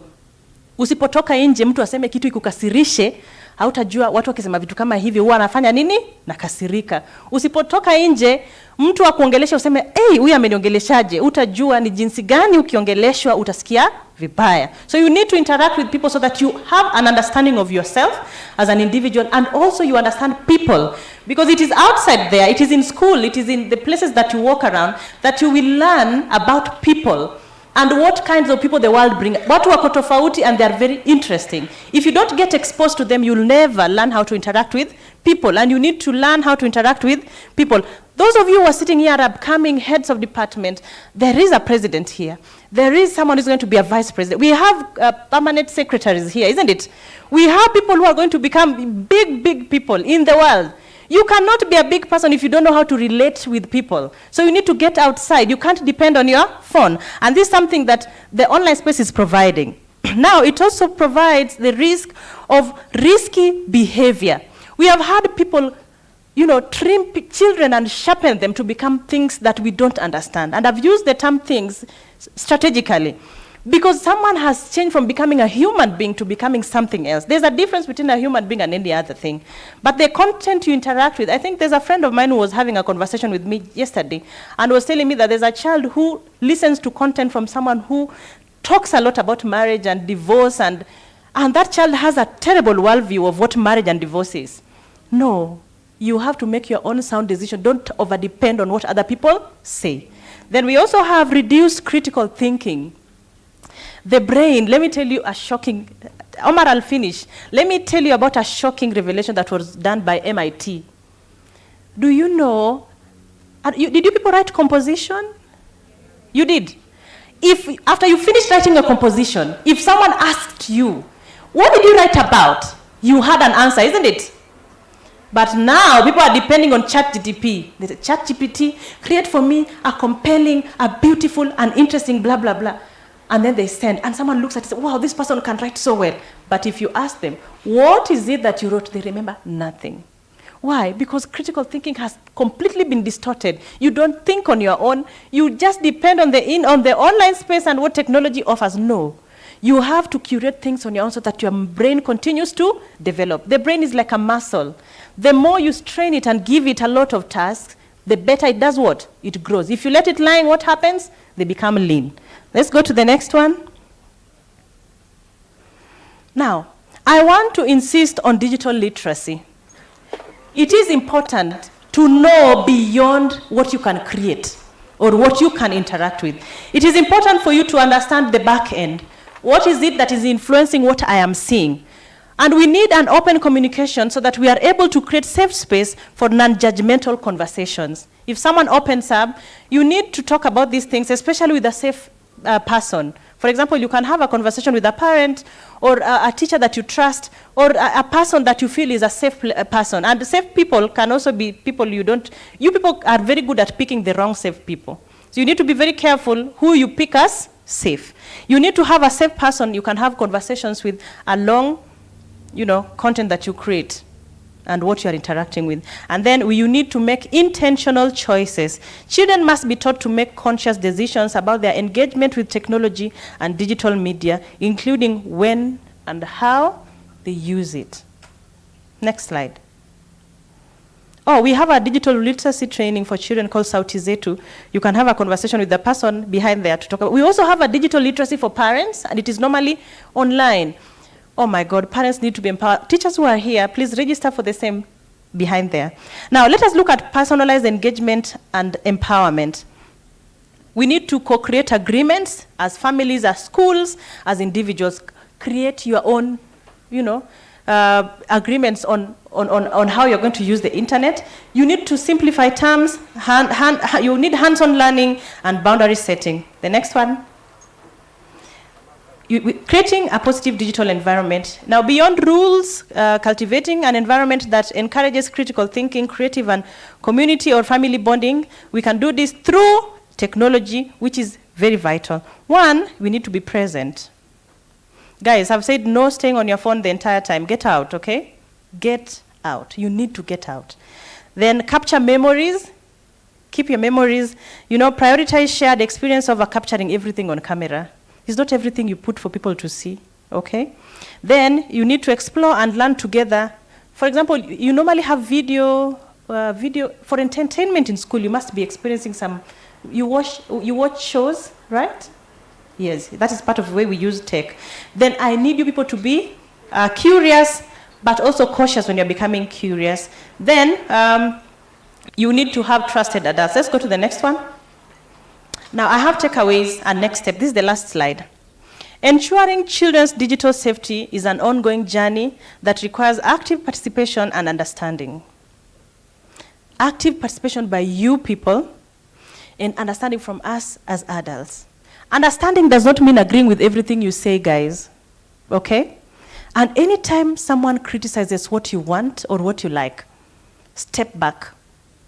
Usipotoka nje mtu aseme kitu ikukasirishe, hautajua watu wakisema vitu kama hivi huwa anafanya nini? Nakasirika. Usipotoka nje mtu akuongelesha useme, "Hey, huyu ameniongeleshaje?" Utajua ni jinsi gani ukiongeleshwa utasikia vibaya. So you need to interact with people so that you have an understanding of yourself as an individual, and also you understand people, because it is outside there, it is in school, it is in the places that you walk around that you will learn about people and what kinds of people the world bring. Watu wako tofauti and they are very interesting. If you don't get exposed to them, you'll never learn how to interact with people, and you need to learn how to interact with people. Those of you who are sitting here are upcoming heads of department. There is a president here. There is someone who's going to be a vice president. We have permanent secretaries here, isn't it? We have people who are going to become big, big people in the world. You cannot be a big person if you don't know how to relate with people. So you need to get outside. You can't depend on your phone. And this is something that the online space is providing. Now, it also provides the risk of risky behavior. We have had people, trim children and sharpen them to become things that we don't understand. And I've used the term things strategically, because someone has changed from becoming a human being to becoming something else. There's a difference between a human being and any other thing. But the content you interact with, I think there's a friend of mine who was having a conversation with me yesterday and was telling me that there's a child who listens to content from someone who talks a lot about marriage and divorce, and that child has a terrible worldview of what marriage and divorce is. No, you have to make your own sound decision. Don't over-depend on what other people say. Then we also have reduced critical thinking. The brain, let me tell you a shocking, Omar, I'll finish. Let me tell you about a shocking revelation that was done by MIT. Do you know, did you people write composition? You did. If after you finished writing a composition, if someone asked you, what did you write about? You had an answer, isn't it? But now people are depending on ChatGPT. They say, ChatGPT, create for me a compelling, a beautiful, and interesting blah, blah, blah. And then they send, and someone looks at it and says, wow, this person can write so well. But if you ask them, what is it that you wrote? They remember nothing. Why? Because critical thinking has completely been distorted. You don't think on your own. You just depend on the online space and what technology offers. No. You have to curate things on your own so that your brain continues to develop. The brain is like a muscle. The more you strain it and give it a lot of tasks, the better it does what? It grows. If you let it lying, what happens? They become lean. Let's go to the next one. Now, I want to insist on digital literacy. It is important to know beyond what you can create or what you can interact with. It is important for you to understand the back end. What is it that is influencing what I am seeing? And we need an open communication so that we are able to create safe space for non-judgmental conversations. If someone opens up, you need to talk about these things, especially with a safe person. For example, you can have a conversation with a parent or a teacher that you trust, or a person that you feel is a safe person. And safe people can also be people you people are very good at picking the wrong safe people. So you need to be very careful who you pick as safe. You need to have a safe person you can have conversations with along, content that you create and what you are interacting with. And then you need to make intentional choices. Children must be taught to make conscious decisions about their engagement with technology and digital media, including when and how they use it. Next slide. Oh, we have a digital literacy training for children called Sauti Zetu. You can have a conversation with the person behind there to talk about. We also have a digital literacy for parents, and it is normally online. Oh my God, parents need to be empowered. Teachers who are here, please register for the same behind there. Now, let us look at personalized engagement and empowerment. We need to co-create agreements as families, as schools, as individuals. Create your own, agreements on how you're going to use the internet. You need to simplify terms, you need hands-on learning and boundary setting. The next one. Creating a positive digital environment. Now, beyond rules, cultivating an environment that encourages critical thinking, creative and community or family bonding, we can do this through technology, which is very vital. One, we need to be present. Guys, I've said no staying on your phone the entire time. Get out, okay? Get out. You need to get out. Then capture memories. Keep your memories. Prioritize shared experience over capturing everything on camera. It's not everything you put for people to see, okay? Then you need to explore and learn together. For example, you normally have video for entertainment in school. You must be experiencing some. You watch shows, right? Yes, that is part of the way we use tech. Then I need you people to be curious, but also cautious when you're becoming curious. Then you need to have trusted adults. Let's go to the next one. Now, I have takeaways and next step. This is the last slide. Ensuring children's digital safety is an ongoing journey that requires active participation and understanding. Active participation by you people and understanding from us as adults. Understanding does not mean agreeing with everything you say, guys. Okay? And anytime someone criticizes what you want or what you like, step back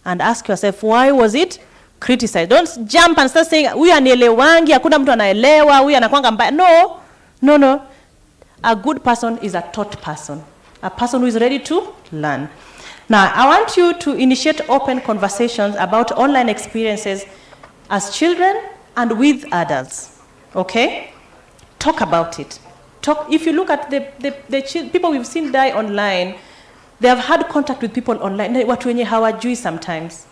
and ask yourself, why was it criticized? Don't jump and start saying, huyu anielewangi, hakuna mtu anaelewa, huyu anakuanga mbaya. No. A good person is a taught person. A person who is ready to learn. Now, I want you to initiate open conversations about online experiences as children and with adults. Okay? Talk about it. If you look at the people we've seen die online, they have had contact with people online. Watu wenye hawajui sometimes.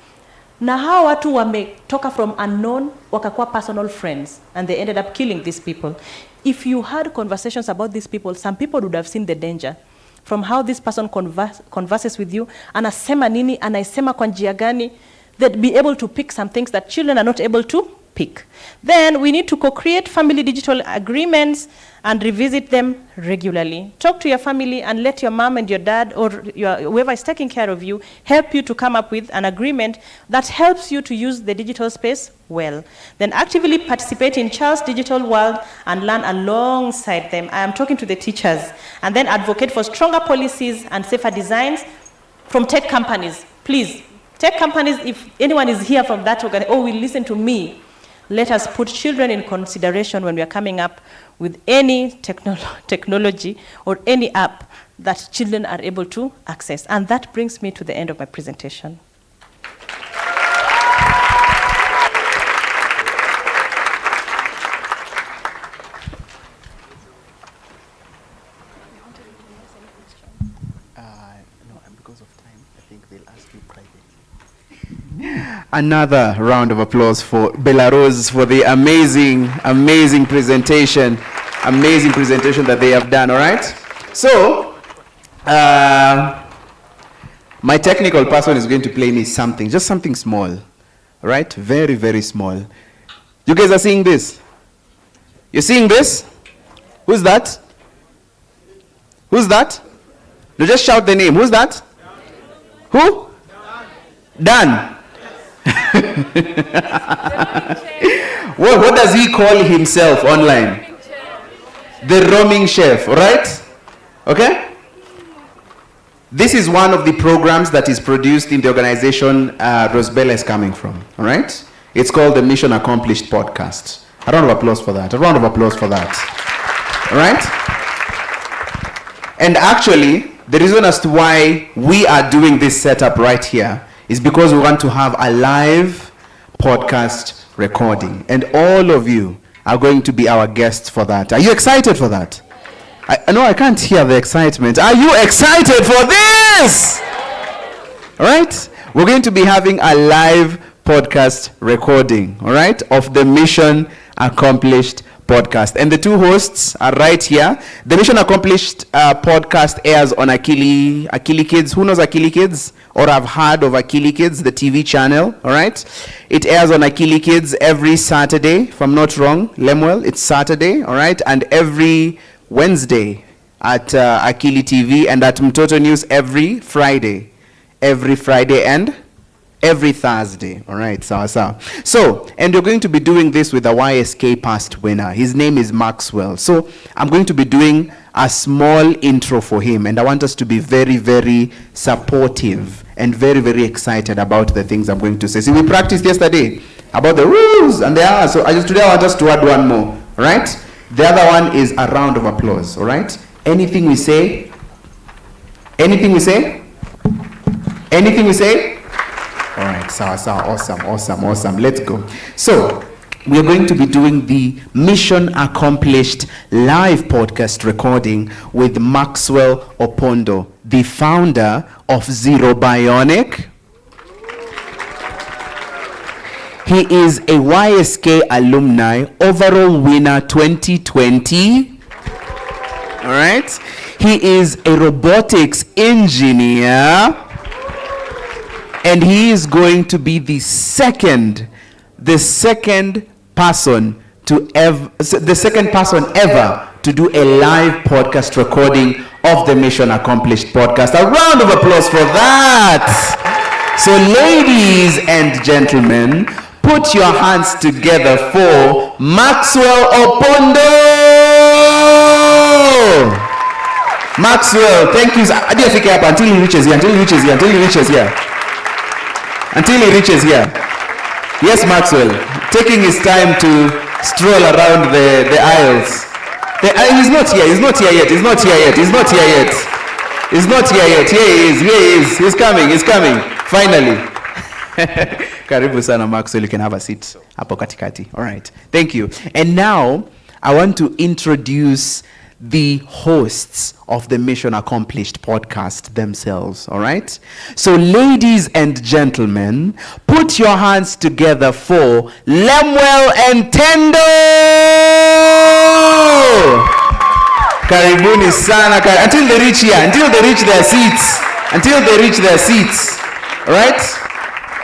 Na hawa watu wametoka from unknown, wakakuwa personal friends, and they ended up killing these people. If you had conversations about these people, some people would have seen the danger from how this person converses with you, anasema nini, anaisema kwa njia gani, they'd be able to pick some things that children are not able to pick. Then we need to co-create family digital agreements and revisit them regularly. Talk to your family and let your mom and your dad or whoever is taking care of you help you to come up with an agreement that helps you to use the digital space well. Then actively participate in child's digital world and learn alongside them. I am talking to the teachers. And then advocate for stronger policies and safer designs from tech companies. Please, tech companies, if anyone is here from that organization, will listen to me. Let us put children in consideration when we are coming up with any technology or any app that children are able to access. And that brings me to the end of my presentation. Another round of applause for Belarus for the amazing presentation that they have done. All right. So, my technical person is going to play me something, just something small. All right, very, very small. You guys are seeing this? You're seeing this? Who's that? Who's that? No, just shout the name. Who's that? Who? Dan. What does he call himself online? The roaming chef, all right? Okay? This is one of the programs that is produced in the organization Rosbella is coming from, all right? It's called the Mission Accomplished Podcast. A round of applause for that. All right? And actually, the reason as to why we are doing this setup right here is because we want to have a live podcast recording. And all of you are going to be our guests for that. Are you excited for that? I can't hear the excitement. Are you excited for this? All right? We're going to be having a live podcast recording, all right, of the Mission Accomplished podcast. And the two hosts are right here. The Mission Accomplished podcast airs on Akili Kids. Who knows Akili Kids? Or have heard of Akili Kids, the TV channel, all right? It airs on Akili Kids every Saturday, if I'm not wrong. Lemuel, it's Saturday, all right? And every Wednesday at Akili TV, and at Mtoto News every Friday and every Thursday. All right, so, and you're going to be doing this with a YSK past winner. His name is Maxwell. So I'm going to be doing a small intro for him, and I want us to be very, very supportive and very, very excited about the things I'm going to say. See, we practiced yesterday about the rules and the hours. So today I want us to add one more. All right? The other one is a round of applause. All right? Anything we say? All right, awesome. Let's go. So, we are going to be doing the Mission Accomplished live podcast recording with Maxwell Opondo, the founder of Zero Bionic. He is a YSK alumni, overall winner 2020. All right. He is a robotics engineer. And he is going to be the second person ever to do a live podcast recording of the Mission Accomplished podcast. A round of applause for that. So ladies and gentlemen, put your hands together for Maxwell Opondo. Maxwell, thank you. Until he reaches here. Yes, Maxwell, taking his time to stroll around the aisles. He's not here yet. Here he is. He's coming. Finally. Karibu sana, Maxwell. You can have a seat. Hapo katikati. All right. Thank you. And now, I want to introduce the hosts of the Mission Accomplished podcast themselves, all right? So ladies and gentlemen, put your hands together for Lemuel and Tendo! Karibuni sana, until they reach their seats, all right?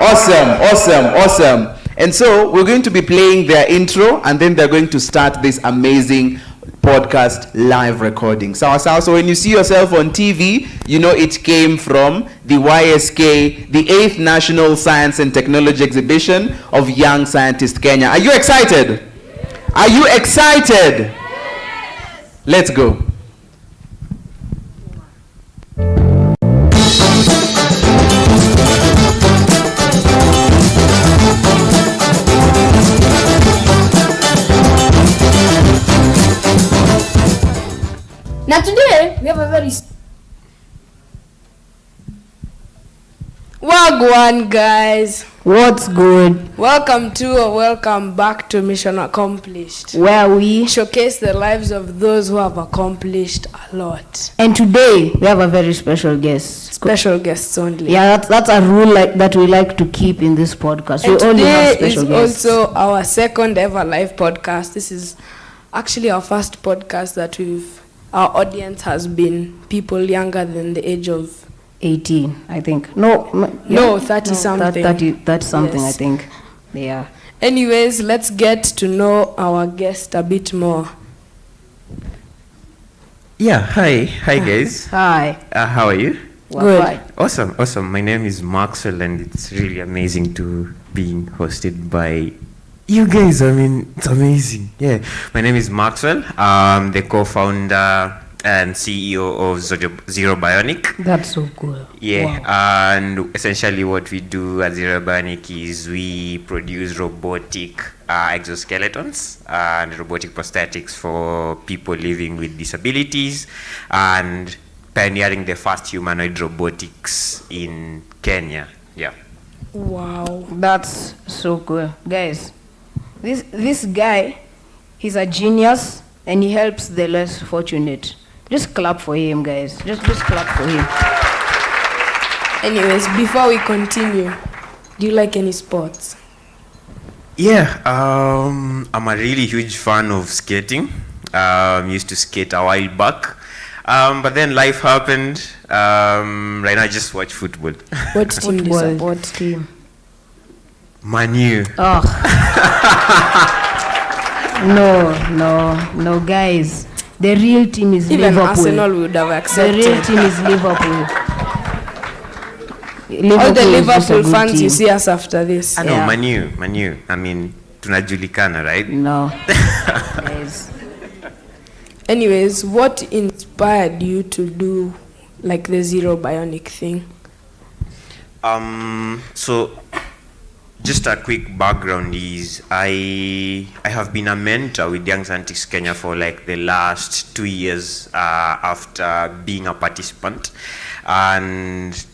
Awesome. And so we're going to be playing their intro, and then they're going to start this amazing podcast live recording. So when you see yourself on TV, you know it came from the YSK, the 8th National Science and Technology Exhibition of Young Scientist Kenya. Are you excited? Are you excited? Let's go. Now today, we have a very... Wagwan, guys. What's good? Welcome back to Mission Accomplished, where we showcase the lives of those who have accomplished a lot. And today, we have a very special guest. Special guests only. Yeah, that's a rule that we like to keep in this podcast. And we only have special guests. Today is also our second ever live podcast. This is actually our first podcast that our audience has been people younger than the age of 18, I think. 30 something. 30 something, yes. I think. Yeah. Anyways, let's get to know our guest a bit more. Yeah, hi guys. Hi. How are you? Good. Awesome. My name is Maxwell, and it's really amazing to being hosted by you guys. I mean, it's amazing. Yeah, my name is Maxwell. I'm the co-founder and CEO of Zero Bionic. That's so cool. Yeah, wow. And essentially what we do at Zero Bionic is we produce robotic exoskeletons and robotic prosthetics for people living with disabilities, and pioneering the first humanoid robotics in Kenya. Yeah. Wow. That's so cool. Guys, this guy, he's a genius, and he helps the less fortunate. Just clap for him, guys. Just clap for him. Anyways, before we continue, do you like any sports? Yeah, I'm a really huge fan of skating. Used to skate a while back. But then life happened. Right now I just watch football. What team do you Football. support? What team? Manu. Oh. No, guys. The real team is Even Liverpool. Arsenal would have The accepted. real team is Liverpool. All the is just a Liverpool good fans, you team. see us after this. I know, Yeah. Manu. I mean, tunajulikana, right? No. Guys. Anyways, what inspired you to do like the Zero Bionic thing? So just a quick background is I have been a mentor with Young Scientists Kenya for like the last 2 years after being a participant, and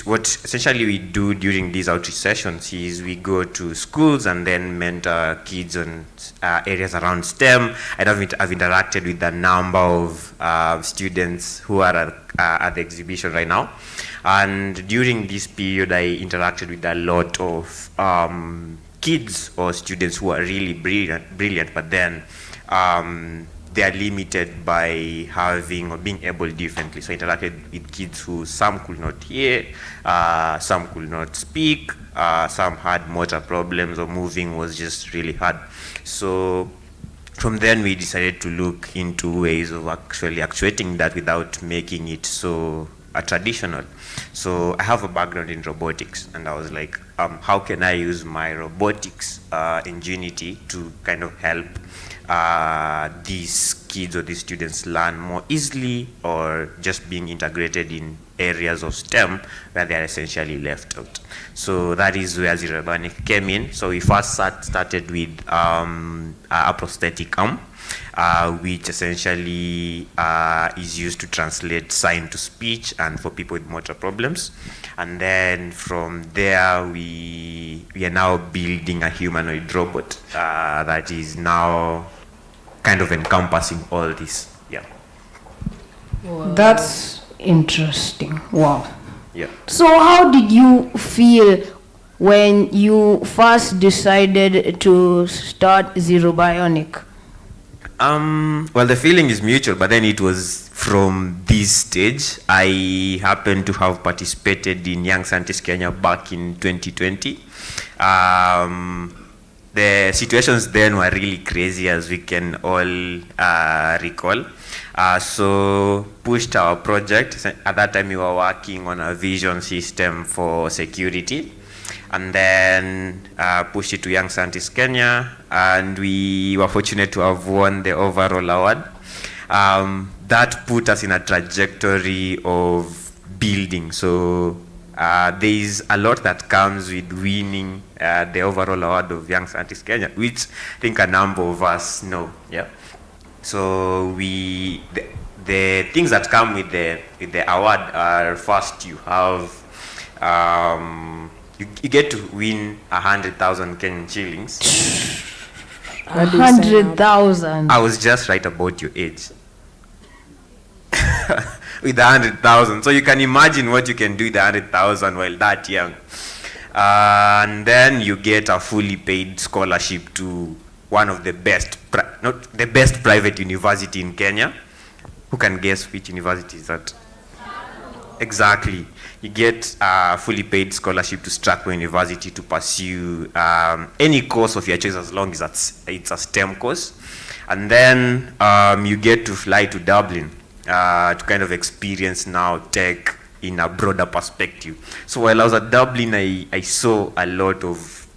what essentially we do during these outreach sessions is we go to schools and then mentor kids on areas around STEM. I've interacted with a number of students who are at the exhibition right now. And during this period, I interacted with a lot of kids or students who are really brilliant, but then they are limited by having or being able differently. So I interacted with kids who some could not hear, some could not speak, some had motor problems, or moving was just really hard. So from then we decided to look into ways of actually actuating that without making it so traditional. So I have a background in robotics, and I was like, how can I use my robotics ingenuity to kind of help these kids or these students learn more easily, or just being integrated in areas of STEM where they are essentially left out. So that is where Zero Bionic came in. So we first started with a prosthetic arm, which essentially is used to translate sign to speech and for people with motor problems. And then from there, we are now building a humanoid robot that is now kind of encompassing all this. Yeah. Wow. That's interesting. Wow. Yeah. So how did you feel when you first decided to start Zero Bionic? Well, the feeling is mutual, but then it was from this stage. I happened to have participated in Young Scientists Kenya back in 2020. The situations then were really crazy, as we can all recall. So pushed our project. At that time we were working on a vision system for security, and then pushed it to Young Scientists Kenya, and we were fortunate to have won the overall award. That put us in a trajectory of building. So there is a lot that comes with winning the overall award of Young Scientists Kenya, which I think a number of us know. Yeah. So the things that come with the award are, first you have you get to win 100,000 Kenyan shillings. 100,000. I was just right about your age. With 100,000, so you can imagine what you can do with 100,000 while that young. And then you get a fully paid scholarship to one of the best, not the best private university in Kenya. Who can guess which university is that? Exactly. You get a fully paid scholarship to Strathmore University to pursue any course of your choice, as long as it's a STEM course. And then you get to fly to Dublin to kind of experience now tech in a broader perspective. So while I was at Dublin, I saw a lot of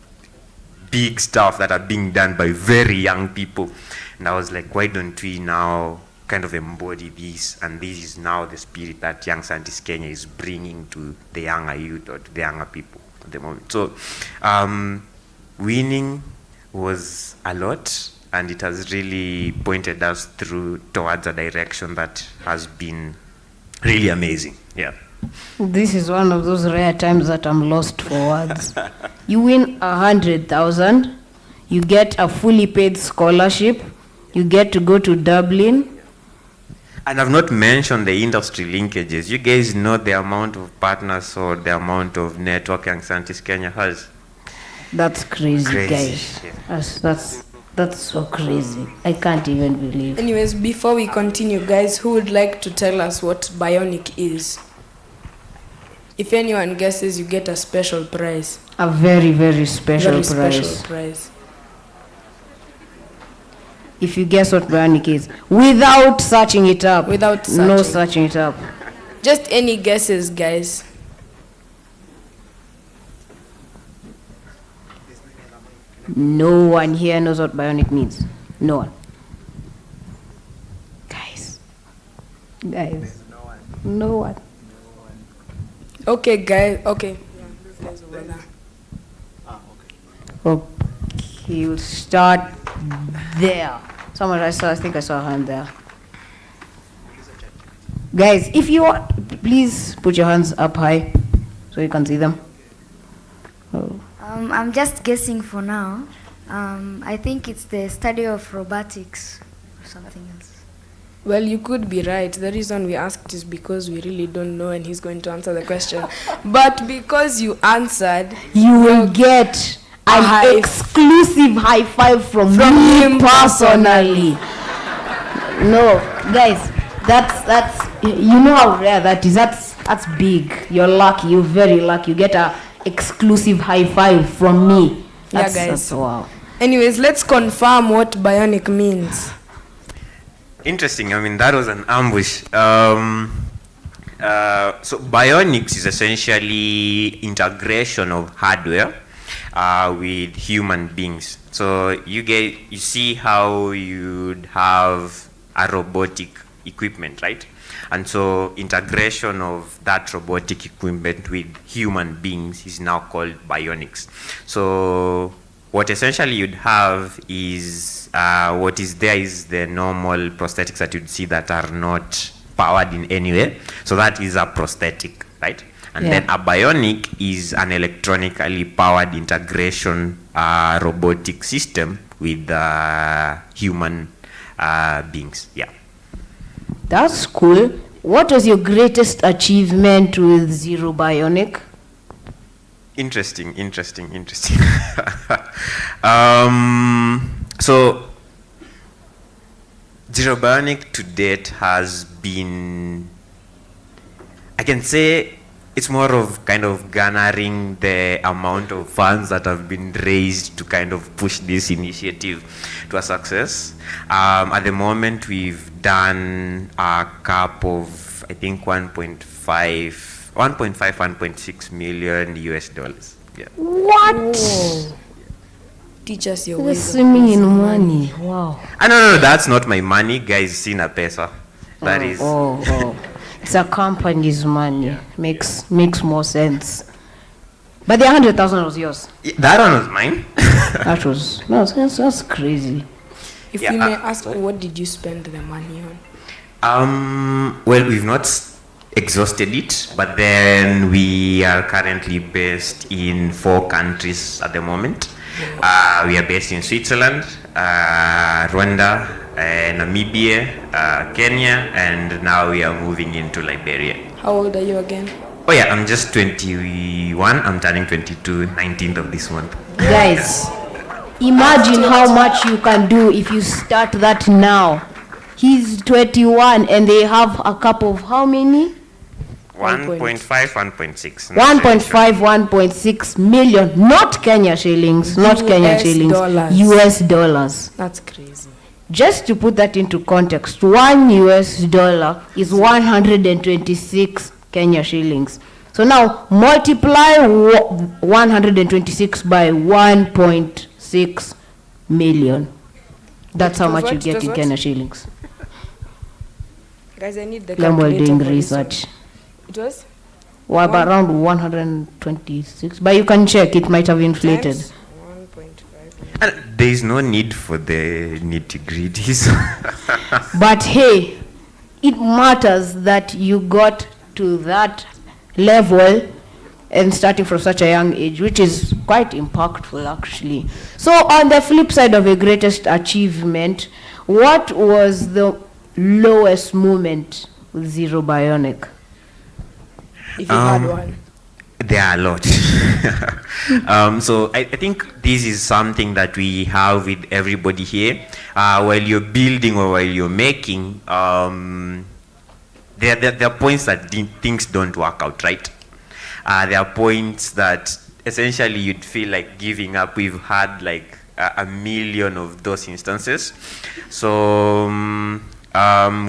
big stuff that are being done by very young people. And I was like, why don't we now kind of embody this? And this is now the spirit that Young Scientists Kenya is bringing to the younger youth, or to the younger people at the moment. So winning was a lot, and it has really pointed us towards a direction that has been really amazing. Yeah. This is one of those rare times that I'm lost for words. You win 100,000, you get a fully paid scholarship, you get to go to Dublin. And I've not mentioned the industry linkages. You guys know the amount of partners or the amount of network Young Scientists Kenya has? That's crazy, guys. Yeah. That's so crazy. I can't even believe. Anyways, before we continue, guys, who would like to tell us what bionic is? If anyone guesses, you get a special prize. A very, very special prize. Special prize. If you guess what bionic is, without searching it up. No searching it up. Just any guesses, guys. No one here knows what bionic means. No one. Guys. No one. Okay, guys. Okay. Okay, we'll start there. I think I saw a hand there. Guys, if you want, please put your hands up high so you can see them. Oh. I'm just guessing for now. I think it's the study of robotics or something else. Well, you could be right. The reason we asked is because we really don't know and he's going to answer the question. But because you answered, you will get an exclusive high five from him personally. No, guys, that's you know how rare that is. That's big. You're lucky. You're very lucky. You get a exclusive high five from me. Guys. That's wow. Anyways, let's confirm what bionic means. Interesting. I mean, that was an ambush. So bionics is essentially integration of hardware with human beings. So you see how you'd have a robotic equipment, right? And so integration of that robotic equipment with human beings is now called bionics. So what essentially you'd have is what is there is the normal prosthetics that you'd see that are not powered in any way. So that is a prosthetic, right? And then a bionic is an electronically powered integration robotic system with human beings. Yeah. That's cool. What was your greatest achievement with Zero Bionic? Interesting. So Zero Bionic to date has been, I can say, it's more of kind of garnering the amount of funds that have been raised to kind of push this initiative to a success. At the moment, we've done a cap of, I think, 1.6 million US dollars. Yeah. What? Whoa. Teach us your ways. Swimming in money. Wow. No, that's not my money, guys. Sina pesa. That is. Oh. It's a company's money. Makes more sense. But the 100,000 was yours. Yeah, that one was mine. That's crazy. If you may ask, what did you spend the money on? Well, we've not exhausted it, but then we are currently based in 4 countries at the moment. We are based in Switzerland, Rwanda, Namibia, Kenya, and now we are moving into Liberia. How old are you again? Oh yeah, I'm just 21. I'm turning 22, 19th of this month. Guys, imagine how much you can do if you start that now. He's 21 and they have a cup of how many? 1.5, 1.6. 1.6 million, not Kenya shillings, US dollars. That's crazy. Just to put that into context, $1 US is 126 Kenya shillings. So now multiply 126 by 1.6 million. That's how much you get in Kenya shillings. Guys, I need the calculator. Doing research. It was? Well, about around 126. But you can check, it might have inflated. 1.5. There is no need for the nitty-gritties. But hey, it matters that you got to that level and starting from such a young age, which is quite impactful actually. So on the flip side of your greatest achievement, what was the lowest moment with Zero Bionic? If you had one. There are a lot. So I think this is something that we have with everybody here. While you're building or while you're making, there are points that things don't work out, right? There are points that essentially you'd feel like giving up. We've had like a million of those instances. So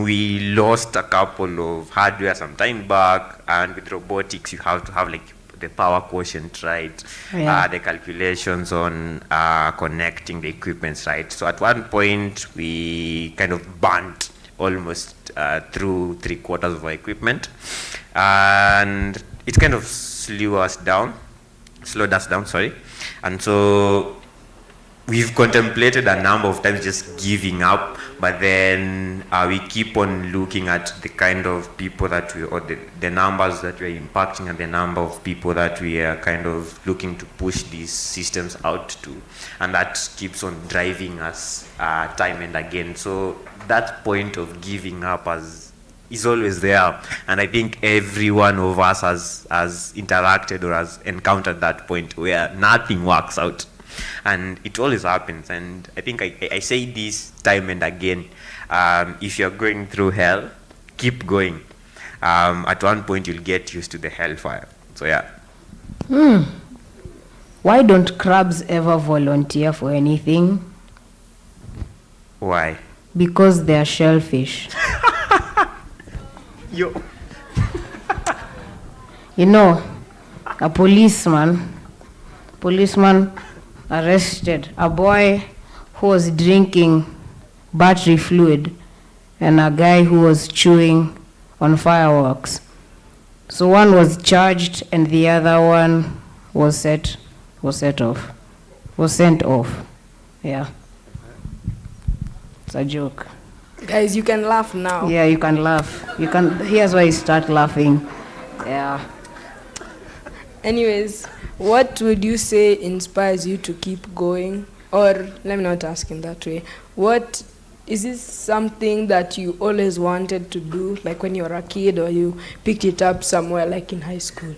we lost a couple of hardware some time back, and with robotics you have to have like the power quotient, right? The calculations on connecting the equipments, right? So at one point we kind of burnt almost through 3/4 of our equipment, and it kind of slowed us down, and so we've contemplated a number of times just giving up, but then we keep on looking at the kind of people that we, or the numbers that we're impacting, and the number of people that we are kind of looking to push these systems out to, and that keeps on driving us time and again. So that point of giving up is always there, and I think every one of us has interacted or has encountered that point where nothing works out. And it always happens, and I think I say this time and again, if you're going through hell, keep going. At one point you'll get used to the hellfire. So yeah. Why don't crabs ever volunteer for anything? Why? Because they're shellfish. Yo. You know, a policeman arrested a boy who was drinking battery fluid and a guy who was chewing on fireworks. So one was charged and the other one was sent off. Yeah. It's a joke. Guys, you can laugh now. Yeah, you can laugh. Here's why you start laughing. Yeah. Anyways, what would you say inspires you to keep going? Or let me not ask in that way. What is this something that you always wanted to do, like when you were a kid, or you picked it up somewhere like in high school?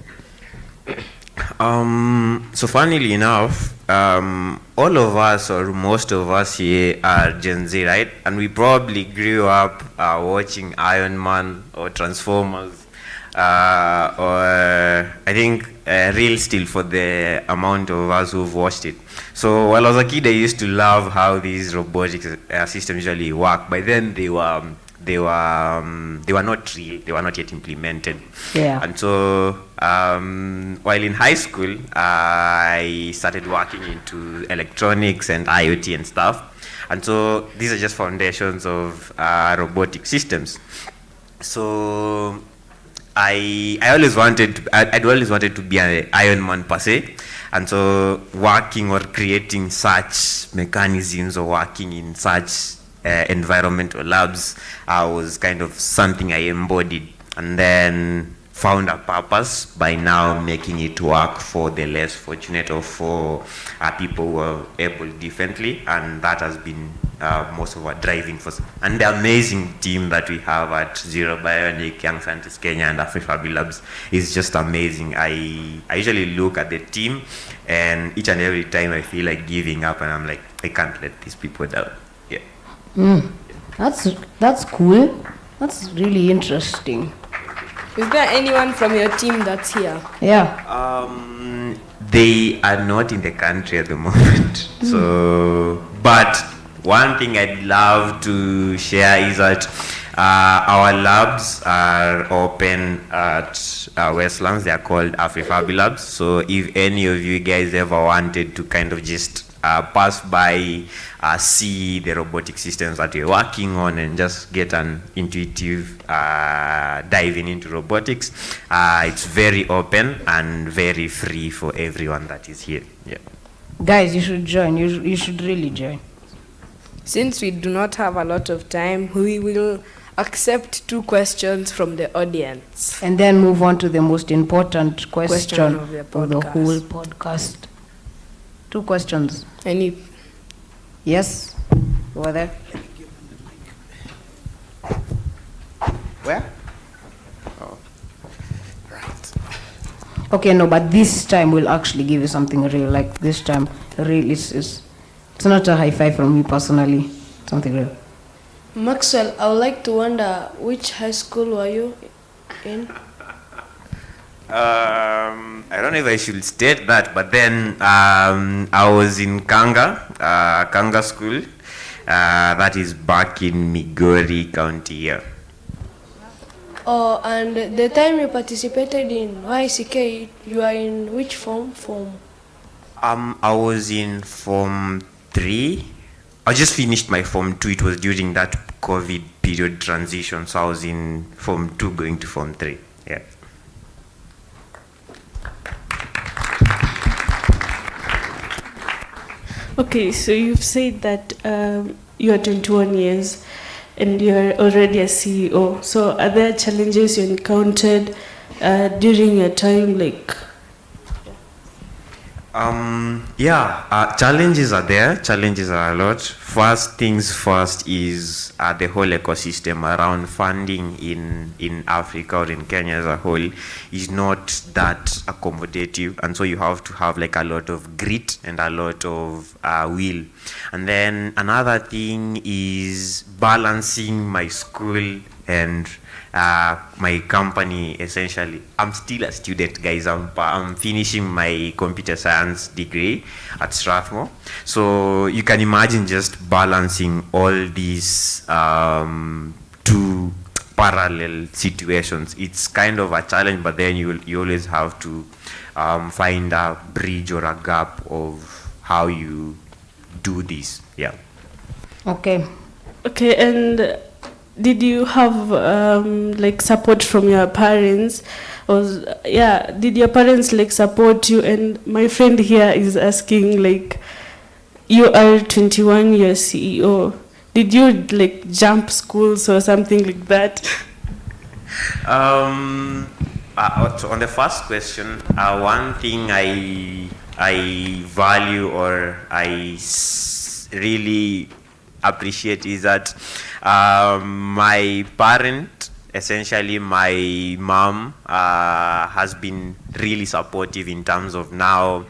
So funnily enough, all of us or most of us here are Gen Z, right? And we probably grew up watching Iron Man or Transformers, or I think Real Steel for the amount of us who've watched it. So while I was a kid, I used to love how these robotic systems usually work. By then they were not real. They were not yet implemented. Yeah. And so while in high school, I started working into electronics and IoT and stuff. And so these are just foundations of robotic systems. So I'd always wanted to be an Iron Man per se. And so working or creating such mechanisms or working in such environmental labs was kind of something I embodied, and then found a purpose by now making it work for the less fortunate or for people who are able differently, and that has been most of our driving force. And the amazing team that we have at Zero Bionic, Young Scientists Kenya, and AfriFabi Labs is just amazing. I usually look at the team, and each and every time I feel like giving up, and I'm like, I can't let these people down. Yeah. That's cool. That's really interesting. Is there anyone from your team that's here? Yeah. They are not in the country at the moment. So, but one thing I'd love to share is that our labs are open at Westlands. They are called AfriFabi Labs. So if any of you guys ever wanted to kind of just pass by, see the robotic systems that we're working on, and just get an intuitive diving into robotics, it's very open and very free for everyone that is here. Yeah. Guys, you should join. You should really join. Since we do not have a lot of time, we will accept 2 questions from the audience. And then move on to the most important question of the whole podcast. 2 questions. Any? Yes? Over there. Where? Oh. Right. Okay, no, but this time we'll actually give you something real. Like this time, real it's not a high five from me personally. Something real. Maxwell, I would like to wonder, which high school were you in? I don't know if I should state that, but then I was in Kanga School. That is back in Migori County here. Oh, and the time you participated in YCK, you are in which form? I was in Form 3. I just finished my Form 2. It was during that COVID period transition, so I was in Form 2 going to Form 3. Yeah. Okay, so you've said that you are 21 years and you're already a CEO. So are there challenges you encountered during your time, like? Challenges are there. Challenges are a lot. First things first is the whole ecosystem around funding in Africa or in Kenya as a whole is not that accommodative, and so you have to have like a lot of grit and a lot of will. And then another thing is balancing my school and my company. Essentially, I'm still a student, guys. I'm finishing my computer science degree at Strathmore, so you can imagine just balancing all these two parallel situations. It's kind of a challenge, but then you always have to find a bridge or a gap of how you do this. Yeah. Okay, and did you have like support from your parents? Did your parents like support you? And my friend here is asking, like, you are 21, you're CEO. Did you like jump schools or something like that? So on the first question, one thing I value or I really appreciate is that my parent, essentially my mom, has been really supportive in terms of now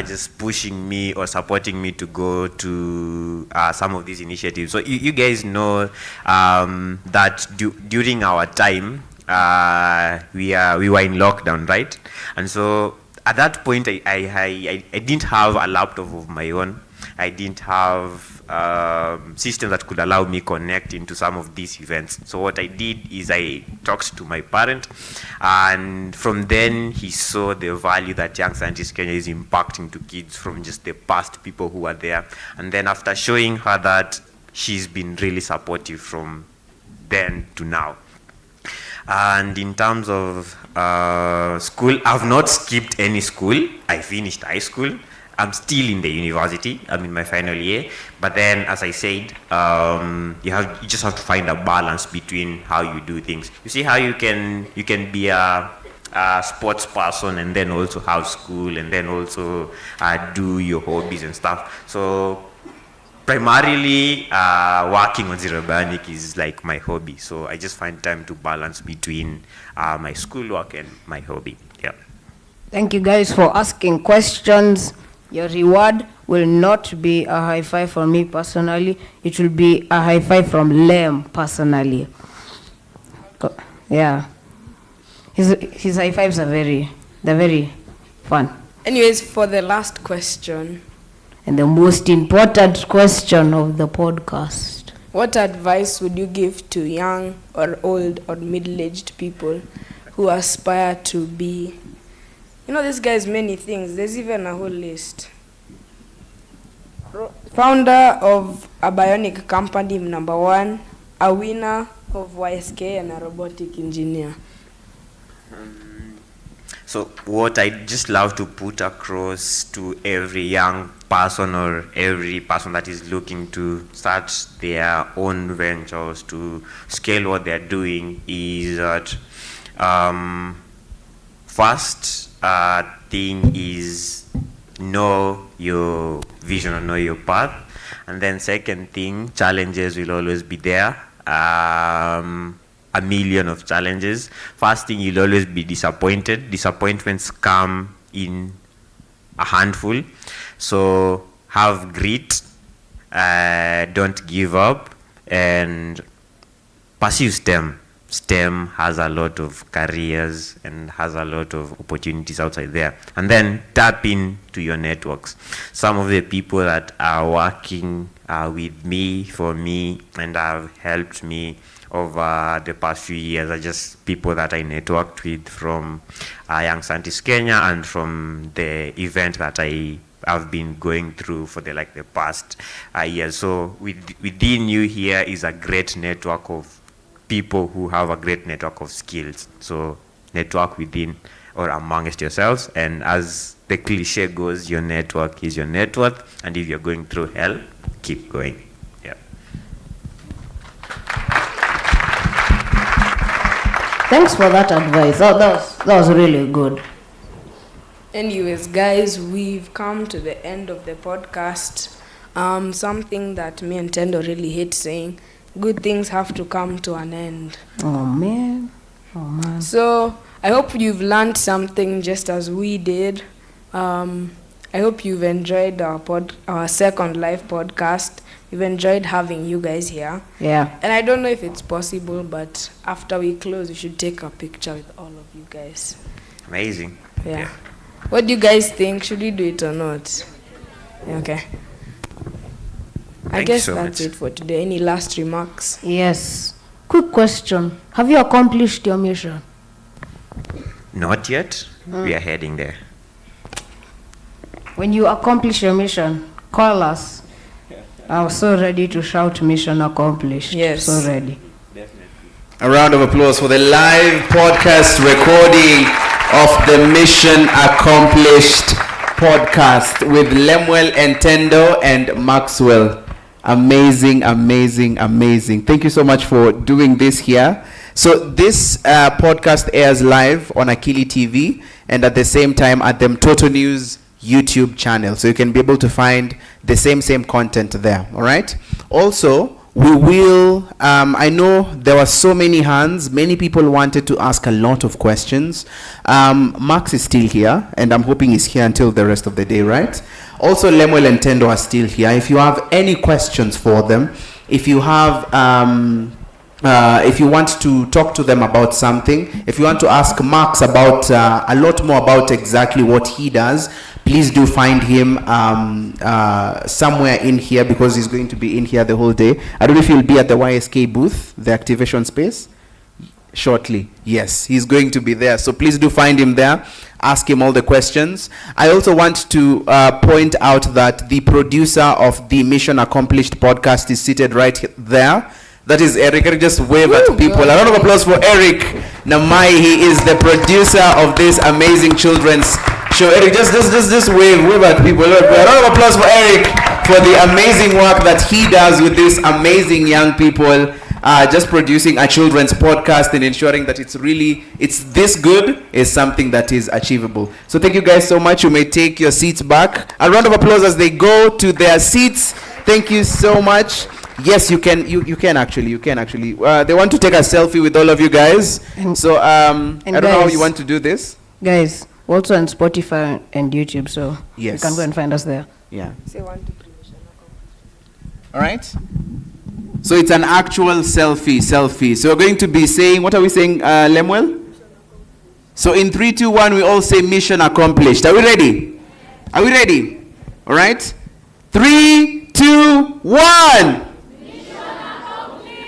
just pushing me or supporting me to go to some of these initiatives. So you guys know that during our time we were in lockdown, right? And so at that point I didn't have a laptop of my own. I didn't have system that could allow me connect into some of these events. So what I did is I talked to my parent, and from then he saw the value that Young Scientist Kenya is impacting to kids from just the past people who were there. And then after showing her that, she's been really supportive from then to now. And in terms of school, I've not skipped any school. I finished high school. I'm still in the university. I'm in my final year. But then, as I said, you just have to find a balance between how you do things. You see how you can be a sports person and then also have school and then also do your hobbies and stuff. So primarily, working on Zero Bionic is like my hobby. So I just find time to balance between my schoolwork and my hobby. Yeah. Thank you guys for asking questions. Your reward will not be a high five from me personally. It will be a high five from Lem personally. Yeah. His high fives are they're very fun. Anyways, for the last question. And the most important question of the podcast. What advice would you give to young or old or middle-aged people who aspire to be? You know, this guy's many things. There's even a whole list. Founder of a bionic company, number 1. A winner of YSK and a robotic engineer. So what I just love to put across to every young person or every person that is looking to start their own ventures, to scale what they're doing, is that first thing is know your vision or know your path. And then second thing, challenges will always be there. a million of challenges. First thing, you'll always be disappointed. Disappointments come in a handful. So have grit, don't give up, and pursue STEM. STEM has a lot of careers and has a lot of opportunities outside there. And then tap into your networks. Some of the people that are working with me, for me, and have helped me over the past few years are just people that I networked with from Young Scientists Kenya and from the event that I've been going through for the past years. So within you here is a great network of people who have a great network of skills. So network within or amongst yourselves, and as the cliche goes, your network is your net worth, and if you're going through hell, keep going. Yeah. Thanks for that advice. That was really good. Anyways, guys, we've come to the end of the podcast. Something that me and Tendo really hate saying: good things have to come to an end. Oh man. So I hope you've learned something just as we did. I hope you've enjoyed our Second Life podcast. We've enjoyed having you guys here. Yeah. And I don't know if it's possible, but after we close, we should take a picture with all of you guys. Amazing. Yeah. What do you guys think? Should we do it or not? Okay. I guess that's it for today. Any last remarks? Yes. Quick question. Have you accomplished your mission? Not yet. We are heading there. When you accomplish your mission, call us. I'm so ready to shout mission accomplished. Yes. So ready. A round of applause for the live podcast recording of the Mission Accomplished podcast with Lemuel Entendo and Maxwell. Amazing, amazing, amazing. Thank you so much for doing this here. So this podcast airs live on Akili TV and at the same time at the Mtoto News YouTube channel. So you can be able to find the same content there. All right. Also, we will, I know there were so many hands. Many people wanted to ask a lot of questions. Max is still here, and I'm hoping he's here until the rest of the day, right? Also, Lemuel and Tendo are still here. If you have any questions for them, if you have, if you want to talk to them about something, if you want to ask Max about a lot more about exactly what he does, please do find him somewhere in here, because he's going to be in here the whole day. I don't know if he'll be at the YSK booth, the activation space, shortly. Yes, he's going to be there. So please do find him there. Ask him all the questions. I also want to point out that the producer of the Mission Accomplished podcast is seated right there. That is Eric. Eric, just wave at people. A round of applause for Eric Namai. He is the producer of this amazing children's show. Eric, just wave at people. A round of applause for Eric for the amazing work that he does with these amazing young people. Just producing a children's podcast and ensuring that it's this good is something that is achievable. So thank you guys so much. You may take your seats back. A round of applause as they go to their seats. Thank you so much. Yes, you can actually. They want to take a selfie with all of you guys. So I don't know how you want to do this. Guys, also on Spotify and YouTube, so yes, you can go and find us there. Yeah. Say 1, 2, 3. All right. So it's an actual selfie. So we're going to be saying, what are we saying, Lemuel? So in 3, 2, 1, we all say mission accomplished. Are we ready? Are we ready? All right. 3, 2, 1.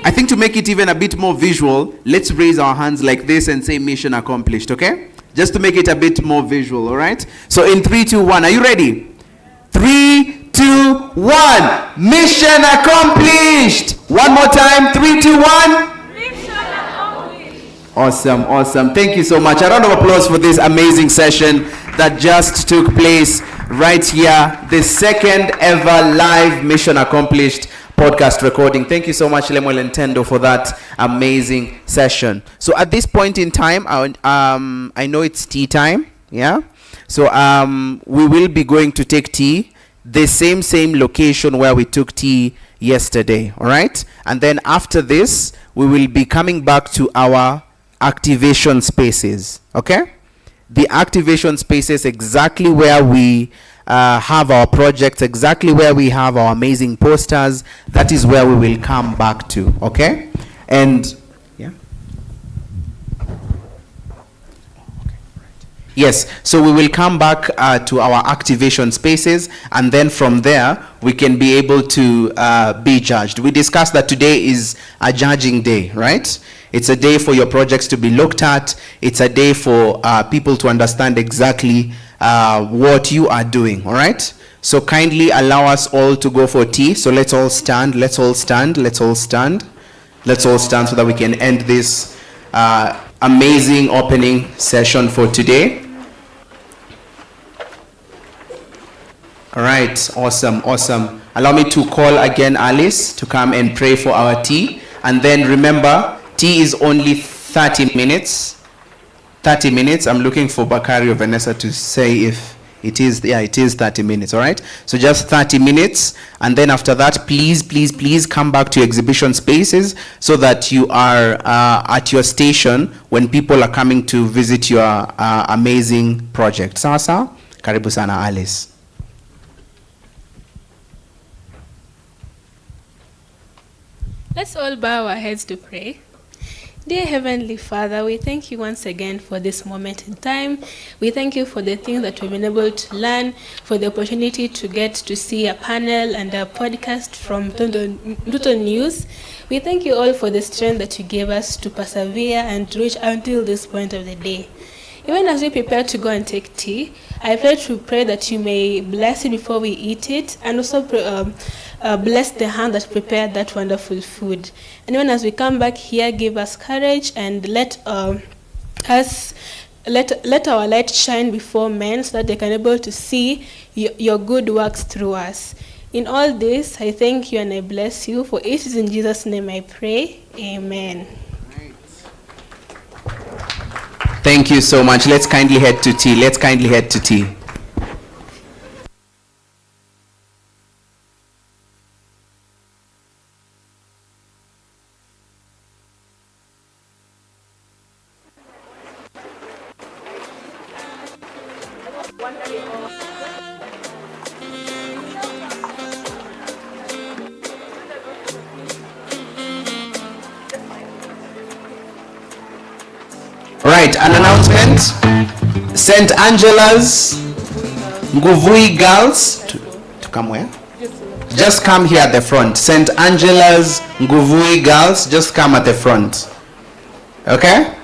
I think to make it even a bit more visual, let's raise our hands like this and say mission accomplished, okay? Just to make it a bit more visual, all right? So in 3, 2, 1, are you ready? 3, 2, 1. Mission accomplished. One more time. 3, 2, 1. Mission accomplished. Awesome. Thank you so much. A round of applause for this amazing session that just took place right here. The second ever live Mission Accomplished podcast recording. Thank you so much, Lemuel and Tendo, for that amazing session. So at this point in time, I know it's tea time. Yeah. So we will be going to take tea, the same location where we took tea yesterday. All right. And then after this, we will be coming back to our activation spaces. Okay? The activation spaces, exactly where we have our projects, exactly where we have our amazing posters. That is where we will come back to. Okay? And yeah. Yes, so we will come back to our activation spaces, and then from there we can be able to be judged. We discussed that today is a judging day, right? It's a day for your projects to be looked at. It's a day for people to understand exactly what you are doing, all right? So kindly allow us all to go for tea. So let's all stand, let's all stand, let's all stand. Let's all stand so that we can end this amazing opening session for today. All right, awesome, awesome. Allow me to call again Alice to come and pray for our tea. And then remember, tea is only 30 minutes. 30 minutes. I'm looking for Bakari or Vanessa to say if it is. Yeah, it is 30 minutes, all right? So just 30 minutes. And then after that, please, please, please come back to your exhibition spaces so that you are at your station when people are coming to visit your amazing project. Sawa sawa? Karibu sana, Alice. Let's all bow our heads to pray. Dear Heavenly Father, we thank you once again for this moment in time. We thank you for the things that we've been able to learn, for the opportunity to get to see a panel and a podcast from Luton News. We thank you all for the strength that you gave us to persevere and reach until this point of the day. Even as we prepare to go and take tea, I pray that you may bless it before we eat it, and also bless the hand that prepared that wonderful food. And even as we come back here, give us courage and let our light shine before men so that they can be able to see your good works through us. In all this, I thank you and I bless you. For it is in Jesus' name I pray. Amen. Thank you so much. Let's kindly head to tea. Let's kindly head to tea. Right, an announcement. St. Angela's Nguvui girls to come where? Just come here at the front. St. Angela's Nguvui girls, just come at the front. Okay?